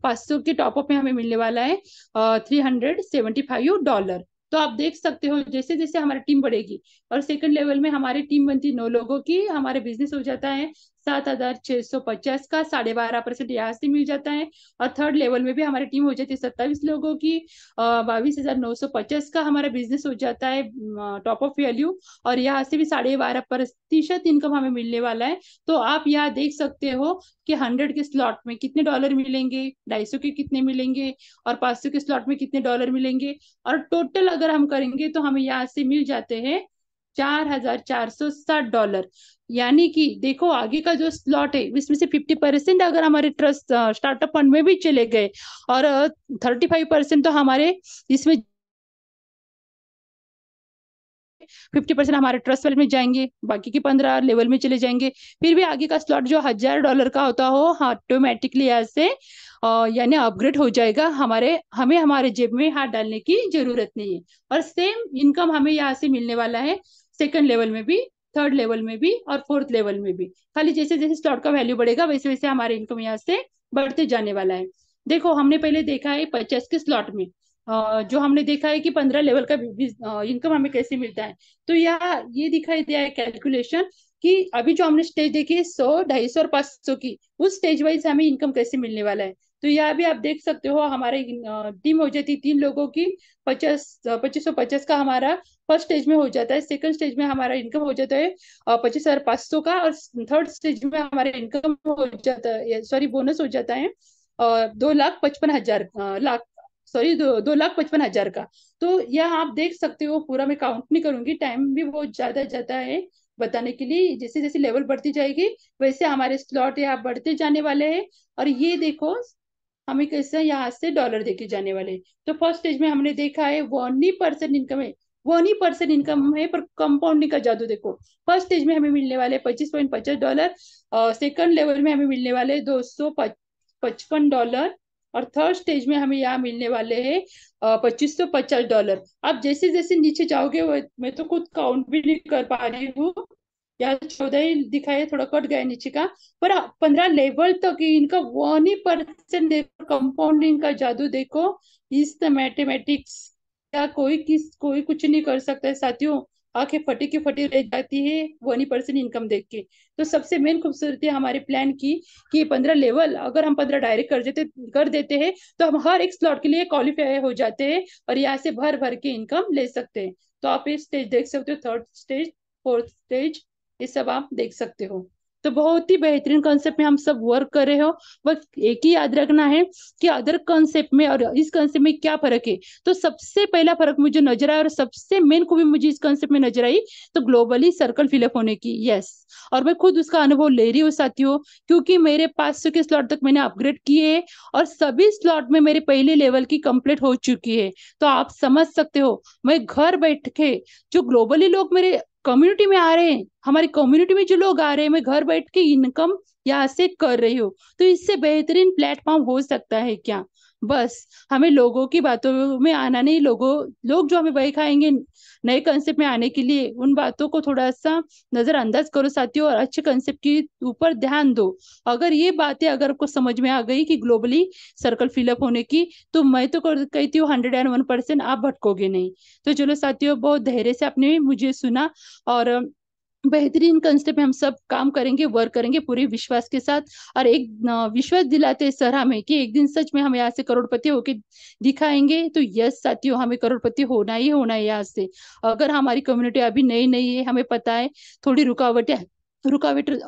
500 के टॉपअप में हमें मिलने वाला है $375। तो आप देख सकते हो जैसे जैसे हमारी टीम बढ़ेगी और सेकंड लेवल में हमारी टीम बनती 9 लोगों की, हमारे बिजनेस हो जाता है 7,650 का, 12.5% यहाँ से मिल जाता है। और थर्ड लेवल में भी हमारी टीम हो जाती है 27 लोगों की, 22,950 का हमारा बिजनेस हो जाता है टॉप ऑफ वैल्यू। और यहाँ से भी 12.5% इनकम हमें मिलने वाला है। तो आप यहाँ देख सकते हो कि 100 के स्लॉट में कितने डॉलर मिलेंगे, 250 के कितने मिलेंगे और 500 के स्लॉट में कितने डॉलर मिलेंगे। और टोटल अगर हम करेंगे तो हमें यहाँ से मिल जाते हैं $4,460। यानी कि देखो, आगे का जो स्लॉट है इसमें से 50% अगर हमारे ट्रस्ट स्टार्टअप फंड में भी चले गए और 35% तो हमारे इसमें 50% हमारे ट्रस्ट वाले में जाएंगे, बाकी के 15 लेवल में चले जाएंगे। फिर भी आगे का स्लॉट जो $1,000 का होता हो ऑटोमेटिकली यहाँ से यानी अपग्रेड हो जाएगा। हमें हमारे जेब में हाथ डालने की जरूरत नहीं है। और सेम इनकम हमें यहाँ से मिलने वाला है सेकंड लेवल में भी, थर्ड लेवल में भी और फोर्थ लेवल में भी। खाली जैसे जैसे स्लॉट का वैल्यू बढ़ेगा वैसे वैसे हमारे इनकम यहाँ से बढ़ते जाने वाला है। देखो, हमने पहले देखा है 50 के स्लॉट में जो हमने देखा है कि 15 लेवल का इनकम हमें कैसे मिलता है। तो यहाँ ये दिखाई दिया है कैलकुलेशन कि अभी जो हमने स्टेज देखी है 100, 250 और 500 की, उस स्टेज वाइज हमें इनकम कैसे मिलने वाला है। तो यहाँ भी आप देख सकते हो, हमारे टीम हो जाती है 3 लोगों की, 2550 का हमारा फर्स्ट स्टेज में हो जाता है। सेकंड स्टेज में हमारा इनकम हो जाता है 25,500 का, और थर्ड स्टेज में हमारा इनकम हो जाता है, सॉरी बोनस हो जाता है 2,55,000 लाख, सॉरी 2,55,000 का। तो यह आप देख सकते हो, पूरा मैं काउंट नहीं करूंगी, टाइम भी बहुत ज्यादा जाता है बताने के लिए। जैसे जैसे लेवल बढ़ती जाएगी वैसे हमारे स्लॉट यहाँ बढ़ते जाने वाले हैं। और ये देखो हमें कैसे यहाँ से डॉलर देके जाने वाले हैं। तो फर्स्ट स्टेज में हमने देखा है 1% इनकम है, 1% इनकम है, पर कंपाउंडिंग का जादू देखो। फर्स्ट स्टेज में हमें मिलने वाले $25.50, सेकंड लेवल में हमें मिलने वाले $255, और थर्ड स्टेज में हमें यहाँ मिलने वाले हैं $2,550। अब जैसे जैसे नीचे जाओगे मैं तो खुद काउंट भी नहीं कर पा रही हूँ, या 14 ही दिखाई, थोड़ा कट गया नीचे का। पर 15 लेवल तक इनका 1% देखो, कंपाउंडिंग का जादू देखो। इस मैथमेटिक्स का कोई कुछ नहीं कर सकता है साथियों। आंखें फटी की फटी रह जाती है 1% इनकम देख के। तो सबसे मेन खूबसूरती है हमारे प्लान की कि 15 लेवल अगर हम 15 डायरेक्ट कर देते हैं, तो हम हर एक स्लॉट के लिए क्वालिफाई हो जाते हैं, और यहाँ से भर भर के इनकम ले सकते हैं। तो आप ये स्टेज देख सकते हो, थर्ड स्टेज, फोर्थ स्टेज, ये सब आप देख सकते हो। तो बहुत ही बेहतरीन कॉन्सेप्ट में हम सब वर्क कर रहे हो। बस एक ही याद रखना है कि अदर कॉन्सेप्ट में और इस कॉन्सेप्ट में क्या फर्क है। तो सबसे पहला फर्क मुझे नजर आया, और सबसे मेन खूबी मुझे इस कॉन्सेप्ट में नजर आई, तो ग्लोबली सर्कल फिलअप होने की। यस, और मैं खुद उसका अनुभव ले रही हूँ साथियों, क्योंकि मेरे 500 के स्लॉट तक मैंने अपग्रेड किए हैं, और सभी स्लॉट में मेरे पहले लेवल की कंप्लीट हो चुकी है। तो आप समझ सकते हो, मैं घर बैठ के, जो ग्लोबली लोग मेरे कम्युनिटी में आ रहे हैं, हमारी कम्युनिटी में जो लोग आ रहे हैं, मैं घर बैठ के इनकम यहाँ से कर रही हूँ। तो इससे बेहतरीन प्लेटफॉर्म हो सकता है क्या। बस हमें लोगों की बातों में आना नहीं, लोग जो हमें बहकाएंगे नए कंसेप्ट में आने के लिए, उन बातों को थोड़ा सा नजरअंदाज करो साथियों, और अच्छे कंसेप्ट के ऊपर ध्यान दो। अगर ये बातें अगर आपको समझ में आ गई कि ग्लोबली सर्कल फिलअप होने की, तो मैं तो कहती हूँ 101% आप भटकोगे नहीं। तो चलो साथियों, बहुत धैर्य से आपने मुझे सुना, और बेहतरीन कंसेप्ट में हम सब काम करेंगे, वर्क करेंगे पूरे विश्वास के साथ। और एक विश्वास दिलाते हैं सर हमें कि एक दिन सच में हम यहाँ से करोड़पति होके दिखाएंगे। तो यस साथियों, हमें करोड़पति होना ही होना है यहाँ से। अगर हमारी कम्युनिटी अभी नई नई है, हमें पता है थोड़ी रुकावट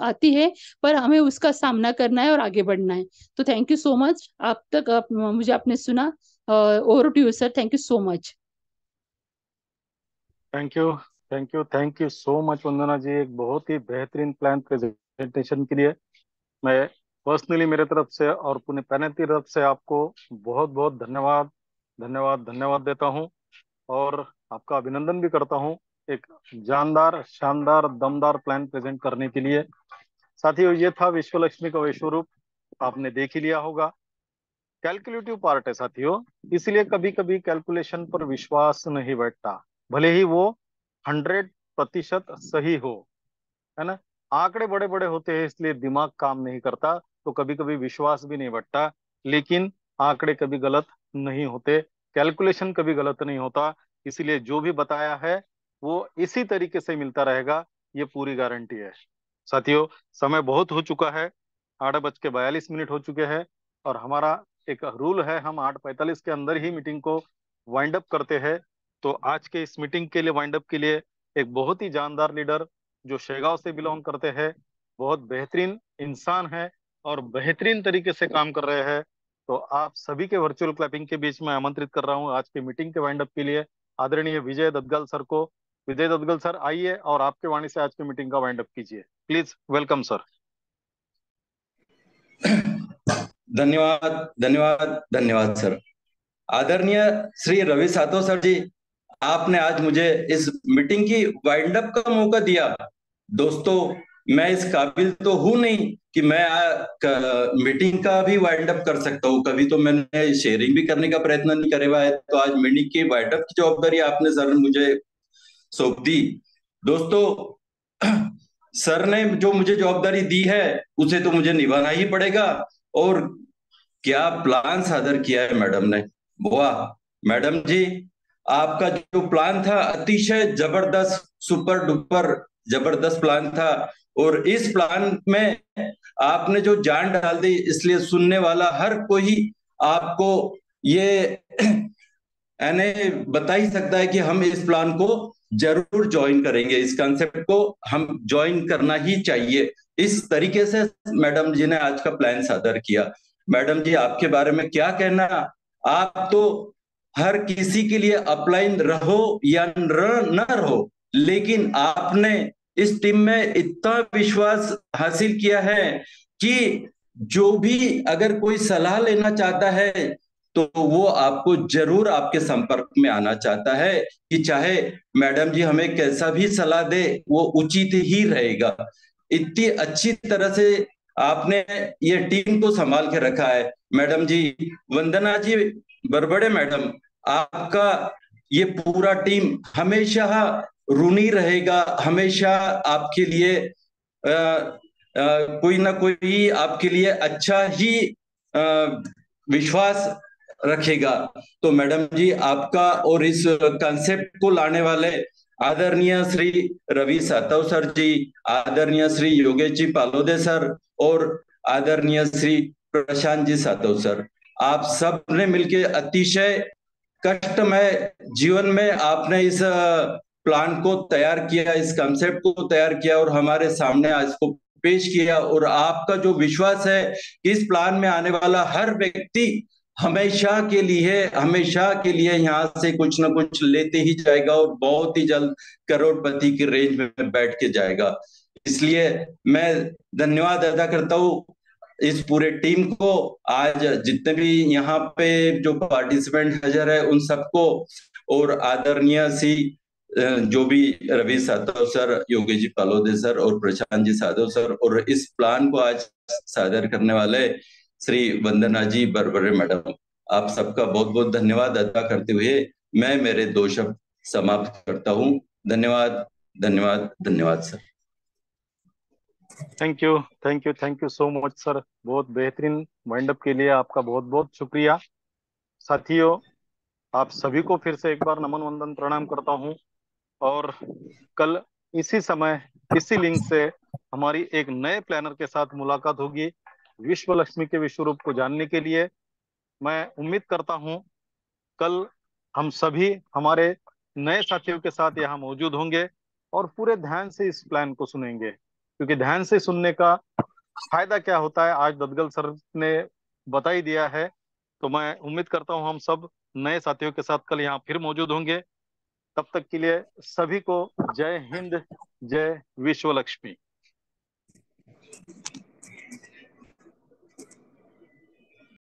आती है, पर हमें उसका सामना करना है और आगे बढ़ना है। तो थैंक यू सो मच, मुझे आपने सुना। Over to you sir, thank you so much. Thank you, thank you, thank you so much Vandana ji, एक बहुत ही बेहतरीन प्लान प्रेजेंटेशन के लिए। मैं पर्सनली मेरे तरफ से और पूरे पैनल की तरफ से आपको बहुत बहुत धन्यवाद, धन्यवाद, धन्यवाद देता हूं, और आपका अभिनंदन भी करता हूं एक जानदार, शानदार, दमदार प्लान प्रेजेंट करने के लिए। साथियों, ये था विश्व लक्ष्मी का विश्व रूप, आपने देख ही लिया होगा। कैलकुलेटिव पार्ट है साथियों, इसलिए कभी कभी कैलकुलेशन पर विश्वास नहीं बैठता, भले ही वो 100% सही हो, है ना। आंकड़े बड़े बड़े होते हैं इसलिए दिमाग काम नहीं करता, तो कभी कभी विश्वास भी नहीं बैठता। लेकिन आंकड़े कभी गलत नहीं होते, कैलकुलेशन कभी गलत नहीं होता, इसलिए जो भी बताया है वो इसी तरीके से मिलता रहेगा, ये पूरी गारंटी है। साथियों, समय बहुत हो चुका है, 8:42 हो चुके हैं, और हमारा एक रूल है, हम 8:45 के अंदर ही मीटिंग को वाइंड अप करते हैं। तो आज के इस मीटिंग के लिए, वाइंड अप के लिए, एक बहुत ही जानदार लीडर जो शेगांव से बिलोंग करते हैं, बहुत बेहतरीन इंसान है और बेहतरीन तरीके से काम कर रहे हैं, तो आप सभी के वर्चुअल क्लैपिंग के बीच में आमंत्रित कर रहा हूं आज की मीटिंग के वाइंड अप के लिए, आदरणीय विजय दत्तगल सर को। विजय दत्तगल सर, आइए और आपके वाणी से आज की मीटिंग का वाइंड अप कीजिए, प्लीज। Welcome sir. धन्यवाद, धन्यवाद, धन्यवाद सर। आदरणीय श्री रवि सातो सर जी, आपने आज मुझे इस मीटिंग की वाइंड अप का मौका दिया। दोस्तों, मैं इस काबिल तो हूं नहीं कि मैं मीटिंग का भी वाइंड अप कर सकता हूँ। कभी तो मैंने शेयरिंग भी करने का प्रयत्न नहीं करे हुआ है, तो आज मीटिंग की वाइंड अप की जवाबदारी आपने सर मुझे सौंप दी। दोस्तों, सर ने जो मुझे जवाबदारी दी है उसे तो मुझे निभाना ही पड़ेगा। और क्या प्लान सादर किया है मैडम ने, वाह! मैडम जी, आपका जो प्लान था अतिशय जबरदस्त, सुपर डुपर जबरदस्त प्लान था। और इस प्लान में आपने जो जान डाल दी, इसलिए सुनने वाला हर कोई आपको ये यानी बता ही सकता है कि हम इस प्लान को जरूर ज्वाइन करेंगे, इस कंसेप्ट को हम ज्वाइन करना ही चाहिए। इस तरीके से मैडम जी ने आज का प्लान सादर किया। मैडम जी, आपके बारे में क्या कहना। आप तो हर किसी के लिए अपलाइन रहो या न रहो, लेकिन आपने इस टीम में इतना विश्वास हासिल किया है कि जो भी अगर कोई सलाह लेना चाहता है तो वो आपको जरूर आपके संपर्क में आना चाहता है, कि चाहे मैडम जी हमें कैसा भी सलाह दे वो उचित ही रहेगा। इतनी अच्छी तरह से आपने ये टीम को संभाल के रखा है। मैडम जी, वंदना जी, बरबड़े मैडम, आपका ये पूरा टीम हमेशा ऋणी रहेगा, हमेशा आपके लिए कोई ना कोई आपके लिए अच्छा ही विश्वास रखेगा। तो मैडम जी, आपका और इस कंसेप्ट को लाने वाले आदरणीय श्री रवि सातव सर जी, आदरणीय श्री योगेश जी पालोदे सर और आदरणीय श्री प्रशांत जी सातव सर, आप सब ने मिलकर अतिशय कष्टमय जीवन में आपने इस प्लान को तैयार किया, इस कंसेप्ट को तैयार किया और हमारे सामने आज को पेश किया। और आपका जो विश्वास है कि इस प्लान में आने वाला हर व्यक्ति हमेशा के लिए यहाँ से कुछ ना कुछ लेते ही जाएगा और बहुत ही जल्द करोड़पति की रेंज में बैठ के जाएगा। इसलिए मैं धन्यवाद अदा करता हूँ इस पूरे टीम को, आज जितने भी यहाँ पे जो पार्टिसिपेंट हाजिर है उन सबको, और आदरणीय सी जो भी रवि सातव सर, योगी जी पालोदे सर और प्रशांत जी साधव सर, और इस प्लान को आज सादर करने वाले श्री वंदना जी बरबरे मैडम, आप सबका बहुत बहुत धन्यवाद अदा करते हुए मैं मेरे दो शब्द समाप्त करता हूँ। धन्यवाद, धन्यवाद, धन्यवाद sir. Thank you, thank you, thank you so much sir. बहुत बेहतरीन वाइंड अप के लिए आपका बहुत बहुत शुक्रिया। साथियों, आप सभी को फिर से एक बार नमन वंदन प्रणाम करता हूं। और कल इसी समय इसी लिंक से हमारी एक नए प्लानर के साथ मुलाकात होगी विश्व लक्ष्मी के विश्व रूप को जानने के लिए। मैं उम्मीद करता हूं कल हम सभी हमारे नए साथियों के साथ यहाँ मौजूद होंगे और पूरे ध्यान से इस प्लान को सुनेंगे, क्योंकि ध्यान से सुनने का फायदा क्या होता है आज ददगल सर ने बता ही दिया है। तो मैं उम्मीद करता हूँ हम सब नए साथियों के साथ कल यहाँ फिर मौजूद होंगे। तब तक के लिए सभी को जय हिंद, जय विश्व लक्ष्मी।